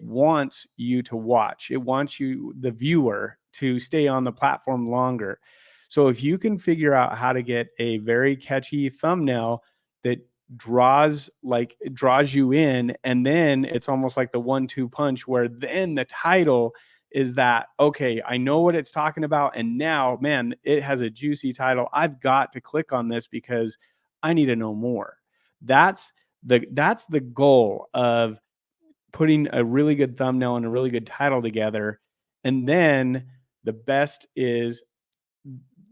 wants you to watch. It wants you, the viewer, to stay on the platform longer. So if you can figure out how to get a very catchy thumbnail that draws you in, and then it's almost like the 1-2 punch where then the title is that, okay, I know what it's talking about, and now, man, it has a juicy title. I've got to click on this because I need to know more. That's the goal of putting a really good thumbnail and a really good title together. And then the best is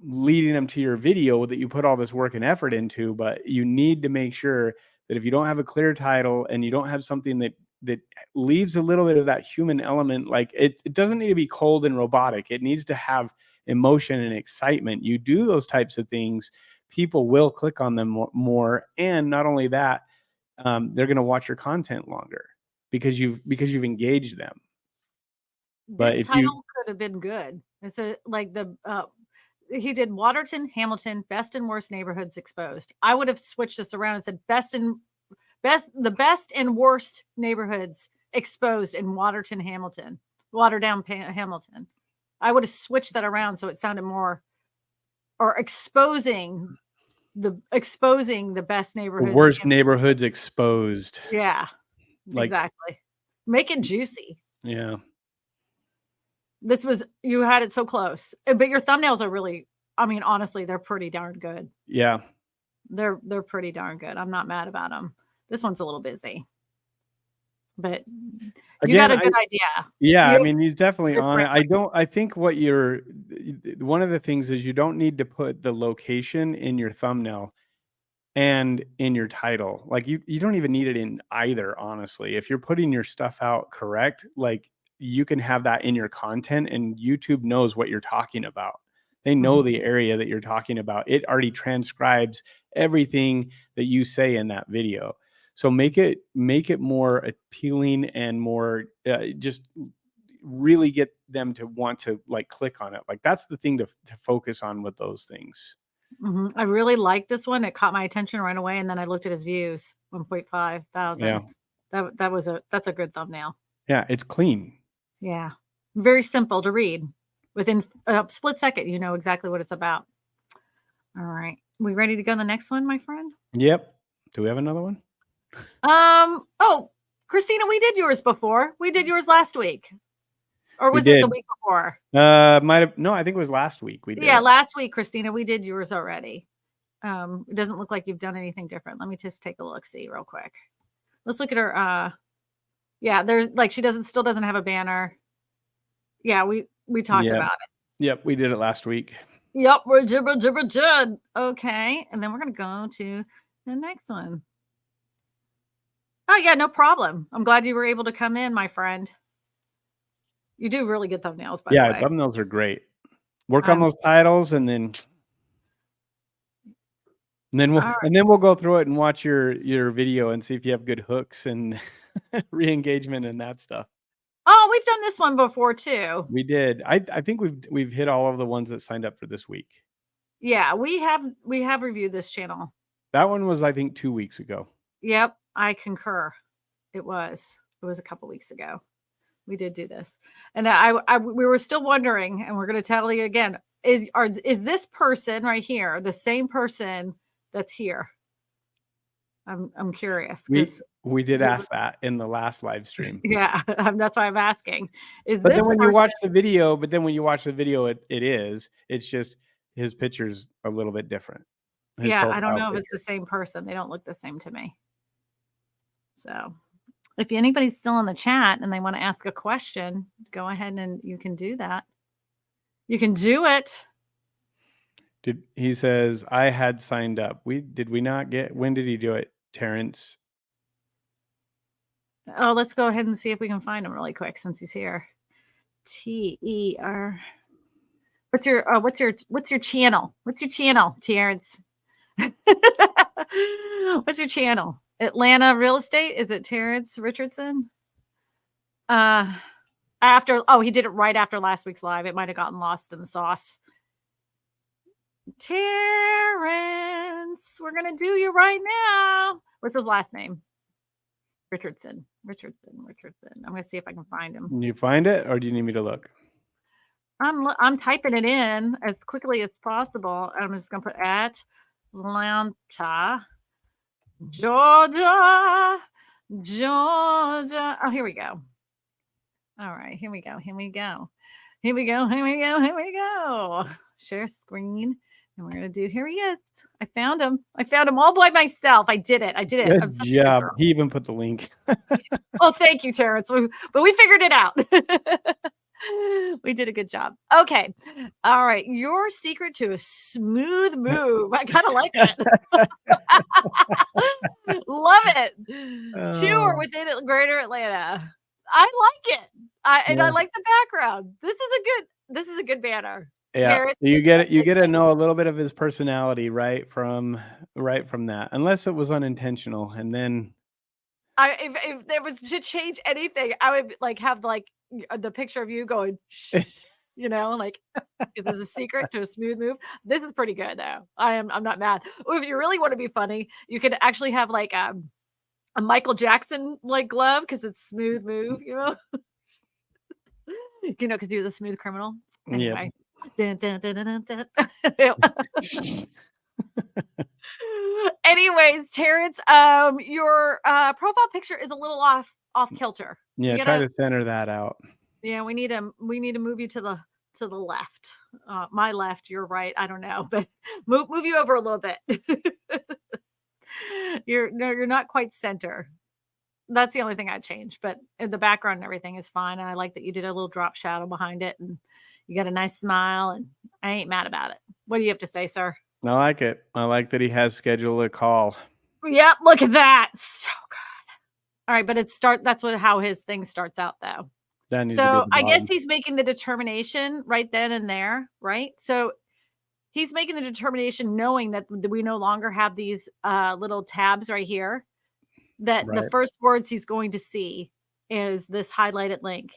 leading them to your video that you put all this work and effort into. But you need to make sure that if you don't have a clear title and you don't have something that leaves a little bit of that human element, like it doesn't need to be cold and robotic. It needs to have emotion and excitement. You do those types of things, people will click on them more. And not only that, they're going to watch your content longer because you've engaged them. But This if you title could have been good. It's a like he did Waterton, Hamilton, best and worst neighborhoods exposed. I would have switched this around and said the best and worst neighborhoods exposed in Waterton, Hamilton, Hamilton. I would have switched that around so it sounded more or exposing the best the neighborhoods worst neighborhoods exposed, yeah, like, exactly. Make it juicy. yeah, You had it so close. But your thumbnails are really, I mean, honestly, they're pretty darn good. yeah. They're pretty darn good. I'm not mad about them. This one's a little busy, but you got Again, a good idea. yeah, I You mean, he's definitely on it. different, like I think one of the things is you don't need to put the location in your thumbnail and in your title. Like you don't even need it in either, honestly. If you're putting your stuff out correct, like you can have that in your content and YouTube knows what you're talking about. They know mhm, the area that you're talking about. It already transcribes everything that you say in that video. So make it more appealing and more just really get them to want to like click on it. Like that's the thing to focus on with those things. mhm. I really like this one. It caught my attention right away, and then I looked at his views, 1.5 Yeah. thousand. That's a good thumbnail. Yeah, it's clean. Yeah. Very simple to read. Within a split second, you know exactly what it's about. All right. We ready to go to the next one, my friend? Yep. Do we have another one? Oh, Christina, we did yours before. We did yours last week. Or We was it the did. week before? Might have no, I think it was last week we did Yeah, it. last week, Christina, we did yours already. It doesn't look like you've done anything different. Let me just take a look, see real quick. Let's look at her. Yeah, there's like she still doesn't have a banner. Yeah, we talked Yep. about it. Yep, we did it last week. Yep, we're jibber jibber jud. Okay, and then we're gonna go to the next one. Oh yeah, no problem. I'm glad you were able to come in, my friend. You do really good thumbnails, by the Yeah, way. thumbnails are great. Work on I'm those titles and then all right. we'll go through it and watch your video and see if you have good hooks and re-engagement and that stuff. Oh, we've done this one before too. We did. I think we've hit all of the ones that signed up for this week. Yeah, we have reviewed this channel. That one was, I think, 2 weeks ago. Yep, I concur. It was a couple weeks ago. We did do this, and we were still wondering, and we're going to tell you again: is this person right here the same person that's here? I'm curious We because we did ask that in the last live stream. yeah, that's why I'm asking. Is But this then when you person? watch the video, it's just his picture's a little bit different. His Yeah, I don't profile know if it's the picture. same person. They don't look the same to me. So, if anybody's still in the chat and they want to ask a question, go ahead and you can do that. You can do it. He says I had signed up. Did we not get, when did he do it, Terrence? Oh, let's go ahead and see if we can find him really quick since he's here. TER. What's your channel? What's your channel, Terrence? What's your channel? Atlanta Real Estate? Is it Terrence Richardson? He did it right after last week's live. It might have gotten lost in the sauce. Terrence, we're gonna do you right now. What's his last name? Richardson. I'm gonna see if I can find him. Can you find it, or do you need me to look? I'm typing it in as quickly as possible. I'm just gonna put Atlanta, Georgia. Oh, here we go. All right, here we go. Share screen. And we're gonna do. Here he is. I found him all by myself. I did it. Good job. He even put the link. Oh, thank you, Terrence. But we figured it out. We did a good job. Okay. All right. Your secret to a smooth move. I kind of like it. Love it. Tour within Greater Atlanta. I like it. I like the background. This is a good banner. Yeah, you get to know a little bit of his personality right from that, unless it was unintentional. And then if there was to change anything, I would have the picture of you going, like, is this a secret to a smooth move? This is pretty good though. I'm not mad. Or if you really want to be funny, you could actually have a Michael Jackson glove because it's smooth move, because he was a smooth criminal. Anyway. Dun, dun, dun, dun, dun, dun. Anyways, Terrence, your profile picture is a little off kilter. Yeah, try to center that out. Yeah, we need to move you to the left. My left, your right. I don't know, but move you over a little bit. You're not quite center. That's the only thing I'd change, but the background and everything is fine. And I like that you did a little drop shadow behind it, and you got a nice smile, and I ain't mad about it. What do you have to say, sir? I like it. I like that he has scheduled a call. Yep, look at that. So good. All right, but that's how his thing starts out though. So I guess he's making the determination right then and there, right? So he's making the determination knowing that we no longer have these little tabs right here, that the first words he's going to see is this highlighted link.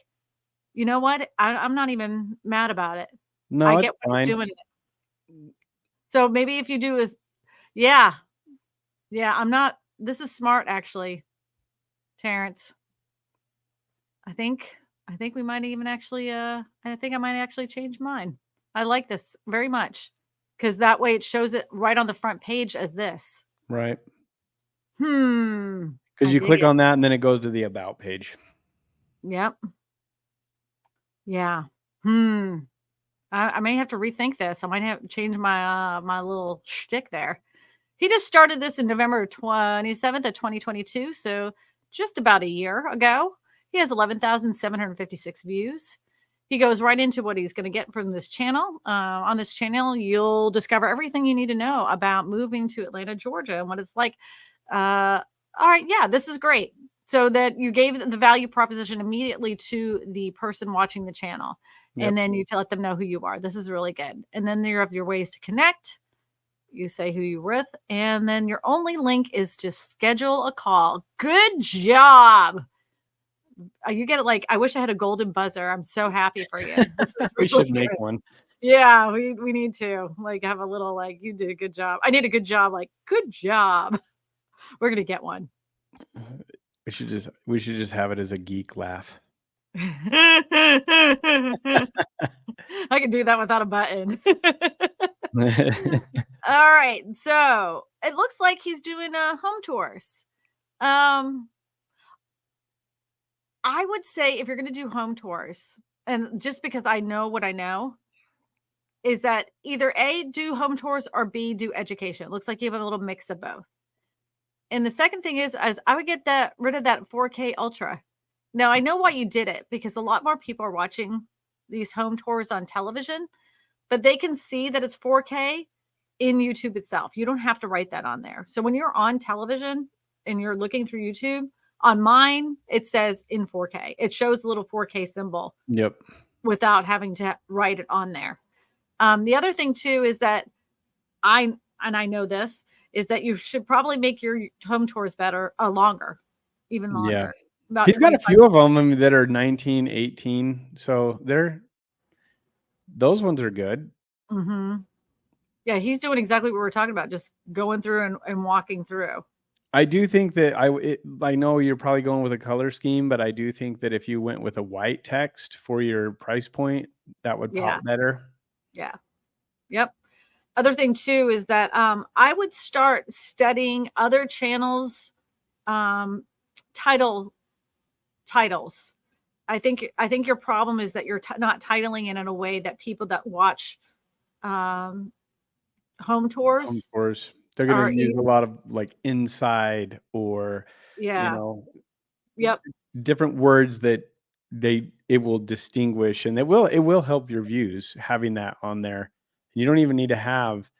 You know what? I'm not even mad about it. No, I get what you're doing it. So maybe if you do is, yeah, I'm not, this is smart actually, Terrence. I think we might even actually, I think I might actually change mine. I like this very much because that way it shows it right on the front page as this. Right. Because you click on that and then it goes to the about page. Yep. Yeah. I may have to rethink this. I might have to change my my little shtick there. He just started this in November 27th of 2022, so just about a year ago. He has 11,756 views. He goes right into what he's going to get from this channel. On this channel, you'll discover everything you need to know about moving to Atlanta, Georgia, and what it's like. All right, yeah, this is great. So that you gave the value proposition immediately to the person watching the channel. Yep. And then you let them know who you are. This is really good. And then you have your ways to connect. You say who you're with. And then your only link is to schedule a call. Good job. You get it. I wish I had a golden buzzer. I'm so happy for you. This is we should make one. Yeah, we need to have a little you did a good job. I need a good job. Good job. We're going to get one. We should just have it as a geek laugh. I can do that without a button. All right. So it looks like he's doing home tours. I would say if you're going to do home tours, and just because I know what I know, is that either A, do home tours, or B, do education. It looks like you have a little mix of both. And the second thing is I would get rid of that 4K Ultra. Now, I know why you did it, because a lot more people are watching these home tours on television, but they can see that it's 4K in YouTube itself. You don't have to write that on there. So when you're on television and you're looking through YouTube, On mine, it says in 4K. It shows the little 4K symbol Yep. without having to write it on there. The other thing too is that I know this is that you should probably make your home tours better, longer, even Yeah. longer. About He's got a 25. few of them that are 19, 18. So those ones are good. Mm-hmm. Yeah, he's doing exactly what we're talking about, just going through and walking through. I do think that I know you're probably going with a color scheme, but I do think that if you went with a white text for your price point, that would Yeah. pop better. Yeah. Yep. Other thing too is that I would start studying other channels titles. I think your problem is that you're not titling it in a way that people that watch home Home tours tours. They're gonna are use a lot of like inside or, you yeah. know, Yep. different words that it will distinguish, and it will help your views having that on there. You don't even need to have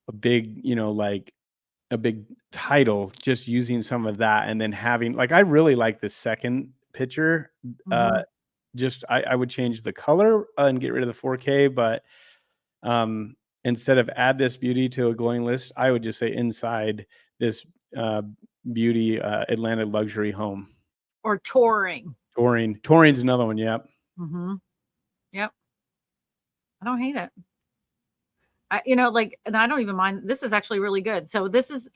a big, like a big title, just using some of that and then having like I really like the second picture. Mm-hmm. Just I would change the color and get rid of the 4K, but um instead of add this beauty to a glowing list, I would just say inside this uh beauty Atlanta luxury home. Or touring. Touring's another one, yep. Mm-hmm. Yep. I don't hate it. Like, and I don't even mind. This is actually really good. So this is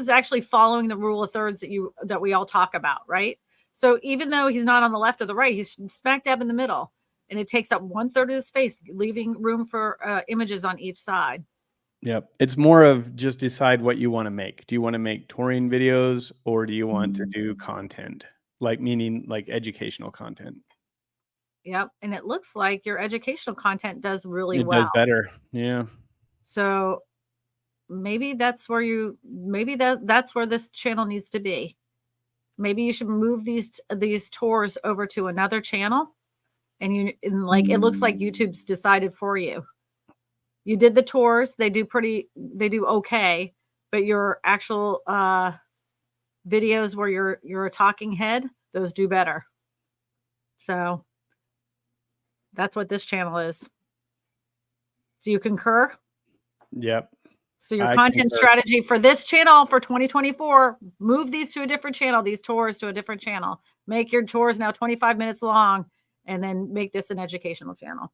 actually following the rule of thirds that we all talk about, right? So even though he's not on the left or the right, he's smack dab in the middle, and it takes up 1/3 of the space, leaving room for images on each side. Yep. It's more of just decide what you want to make. Do you want to make touring videos or do you want to do content? Like meaning like educational content. Yep. And it looks like your educational content does really It does well. better. Yeah. So maybe that's where that's where this channel needs to be. Maybe you should move these tours over to another channel, and like it looks like YouTube's decided for you. You did the tours, they do okay, but your actual videos where you're a talking head, those do better. So that's what this channel is. Do you concur? Yep. So your I content concur. strategy for this channel for 2024, move these to a different channel, these tours to a different channel. Make your tours now 25 minutes long, and then make this an educational channel.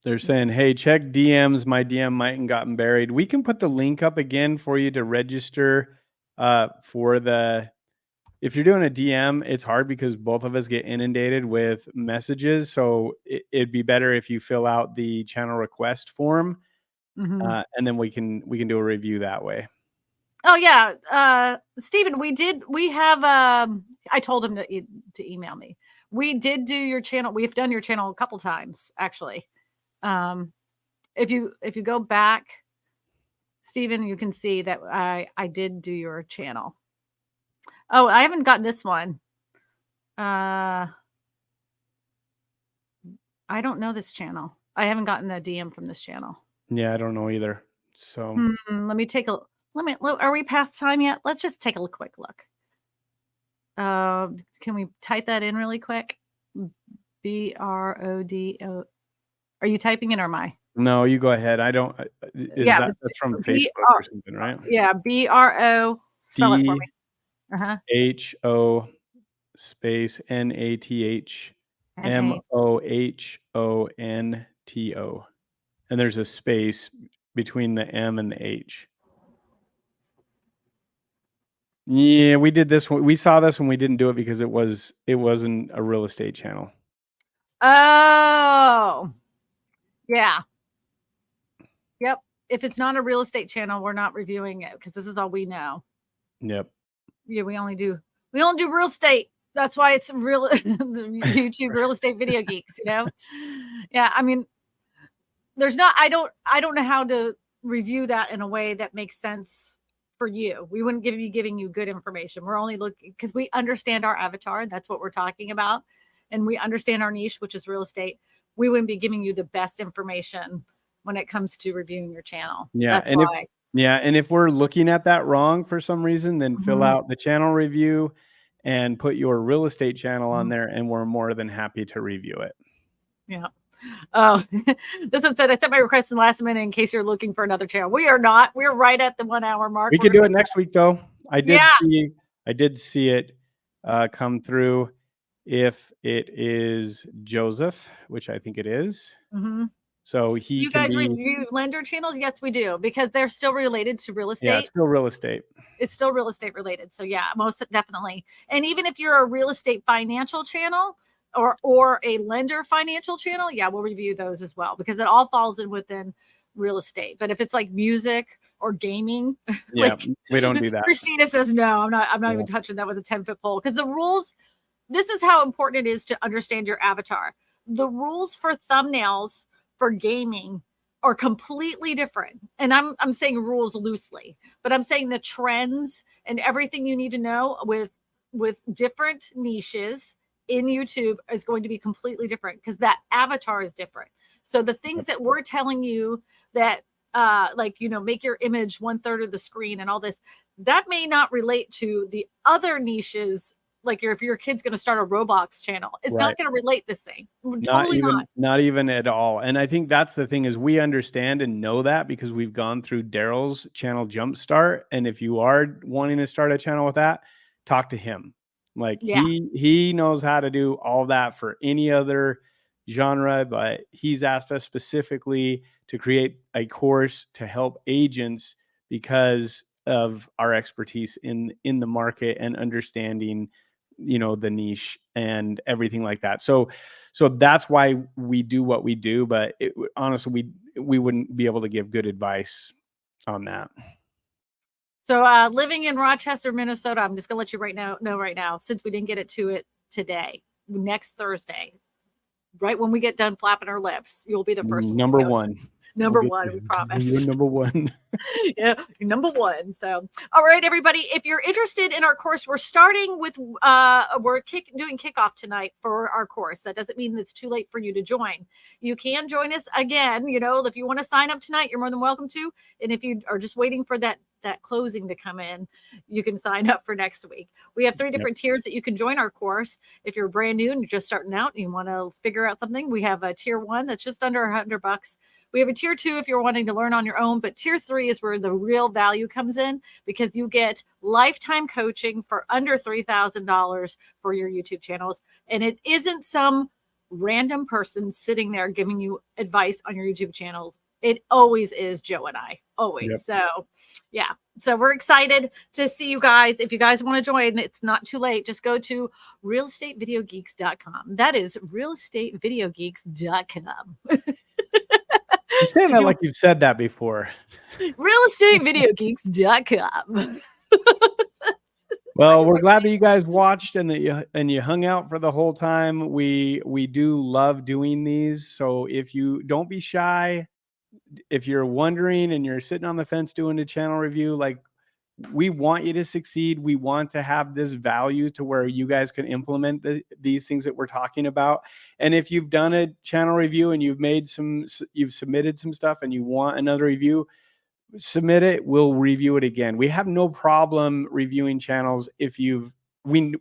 They're saying, hey, check DMs. My DM might have gotten buried. We can put the link up again for you to register for the. If you're doing a DM, it's hard because both of us get inundated with messages. So it'd be better if you fill out the channel request form, and then we can do a review that way. Oh yeah, Stephen, we have. I told him to email me. We did do your channel. We've done your channel a couple times actually. If you go back, Stephen, you can see that I did do your channel. Oh, I haven't gotten this one. I don't know this channel. I haven't gotten a DM from this channel. Yeah, I don't know either. So let me take a. Are we past time yet? Let's just take a quick look. Can we type that in really quick? BRODO. Are you typing it or am I? no, you go ahead. I don't. That's from Facebook or something, right? Yeah, BRO. Spell it for me. HO space NATHMOHONTO, and there's a space between the M and the H. Yeah, we did this one. We saw this when we didn't do it because it wasn't a real estate channel. Oh, yeah. Yep. If it's not a real estate channel, we're not reviewing it because this is all we know. Yep. Yeah, we only do real estate. That's why it's real YouTube real estate video geeks, Yeah, I mean, I don't know how to review that in a way that makes sense for you. We wouldn't be giving you good information. We're only looking because we understand our avatar. That's what we're talking about. And we understand our niche, which is real estate. We wouldn't be giving you the best information when it comes to reviewing your channel. Yeah. That's why. Yeah, and if we're looking at that wrong for some reason, then fill Mhm, out the channel review and put your real estate channel on mhm. there, and we're more than happy to review it. Yeah. Oh, this one said, I sent my request in the last minute in case you're looking for another channel. We are not. We're right at the 1 hour mark. We We're could do gonna it next week though. Yeah. I did see it come through. If it is Joseph, which I think it is, Mhm. so Do he you can guys be, review lender channels? Yes, we do, because they're still related to real yeah, estate. still real estate. It's still real estate related. So yeah, most definitely. And even if you're a real estate financial channel or a lender financial channel, yeah, we'll review those as well because it all falls in within real estate. But if it's like music or gaming, Yeah, like we don't do that. Christina says, no, I'm not Yeah. even touching that with a 10-foot pole because the rules, this is how important it is to understand your avatar. The rules for thumbnails for gaming are completely different. And I'm saying rules loosely, but I'm saying the trends and everything you need to know with different niches in YouTube is going to be completely different because that avatar is different. So the things that we're telling you that like make your image 1/3 of the screen and all this, that may not relate to the other niches. Like if your kid's going to start a Roblox channel, it's Right. not going to relate the same. Totally not. Not even at all. And I think that's the thing is we understand and know that because we've gone through Daryl's channel Jumpstart. And if you are wanting to start a channel with that, talk to him. Like Yeah. he knows how to do all that for any other genre, but he's asked us specifically to create a course to help agents because of our expertise in the market and understanding, the niche and everything like that. So that's why we do what we do, but honestly, we wouldn't be able to give good advice on that. So living in Rochester, Minnesota, I'm just gonna let you know right now, since we didn't get to it today, next Thursday, right when we get done flapping our lips, you'll be the first one to Number know. one. We'll Number get one, we you. You're promise. number one. Yeah, number one. So, all right, everybody, if you're interested in our course, we're starting with doing kickoff tonight for our course. That doesn't mean it's too late for you to join. You can join us again. If you want to sign up tonight, you're more than welcome to. And if you are just waiting for that closing to come in, you can sign up for next week. We have 3 Yep. different tiers that you can join our course. If you're brand new and you're just starting out and you want to figure out something, we have a tier 1 that's just under $100. We have a tier 2 if you're wanting to learn on your own, but tier 3 is where the real value comes in because you get lifetime coaching for under $3,000 for your YouTube channels. And it isn't some random person sitting there giving you advice on your YouTube channels. It always is Joe and I, always. Yep. So, yeah. So we're excited to see you guys. If you guys want to join, it's not too late. Just go to realestatevideogeeks.com. That is realestatevideogeeks.com. You say that like you've said that before. realestatevideogeeks.com. Well, we're glad that you guys watched and that you hung out for the whole time. We do love doing these. So if you don't be shy, if you're wondering and you're sitting on the fence doing a channel review, like we want you to succeed. We want to have this value to where you guys can implement these things that we're talking about. And if you've done a channel review and you've submitted some stuff and you want another review, submit it. We'll review it again. We have no problem reviewing channels if we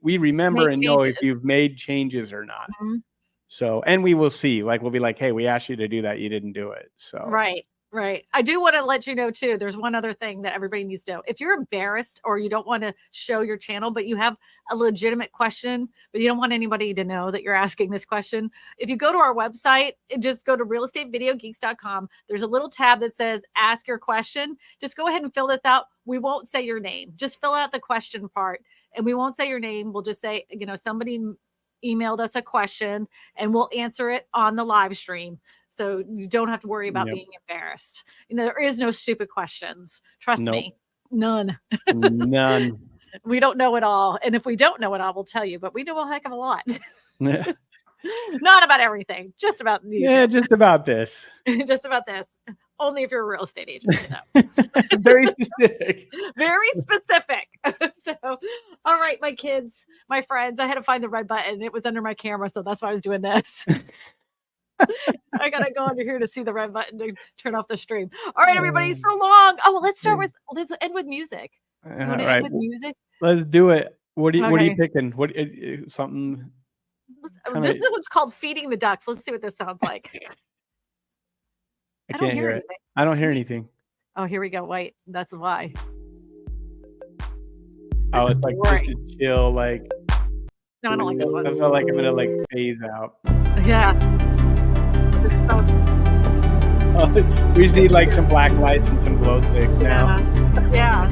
remember Make and know if changes. you've made changes or not. Mhm. So, and we will see, like, we'll be like, hey, we asked you to do that. You didn't do it. So, Right. Right. I do want to let you know too. There's one other thing that everybody needs to know. If you're embarrassed or you don't want to show your channel, but you have a legitimate question, but you don't want anybody to know that you're asking this question, if you go to our website, just go to realestatevideogeeks.com. There's a little tab that says ask your question. Just go ahead and fill this out. We won't say your name. Just fill out the question part and we won't say your name. We'll just say, somebody emailed us a question and we'll answer it on the live stream. So you don't have to worry about yep. being embarrassed. There is no stupid questions. Trust Nope. me. None. None. We don't know it all. And if we don't know it all, we'll tell you, but we know a heck of a lot. Not about everything, just about YouTube. Yeah, just about this. Just about this. Only if you're a real estate agent, Very specific. Very specific. So, all right, my kids, my friends, I had to find the red button. It was under my camera, so that's why I was doing this. I gotta go under here to see the red button to turn off the stream. All right, everybody, so long. Oh, well, let's end with music. You want to Right. end with music? Let's do it. What are you Okay. picking? What something This kinda one's called Feeding the Ducks. Let's see what this sounds like. I don't can't hear it. anything. I don't hear anything. Oh, here we go. Wait, that's why. Oh, This it's is like boring. just a chill, like No, I don't like this one. I feel like I'm gonna like phase out. Yeah. This sounds We just need like some black lights and some glow sticks now. Yeah.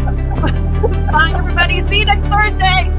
Bye, everybody. See you next Thursday.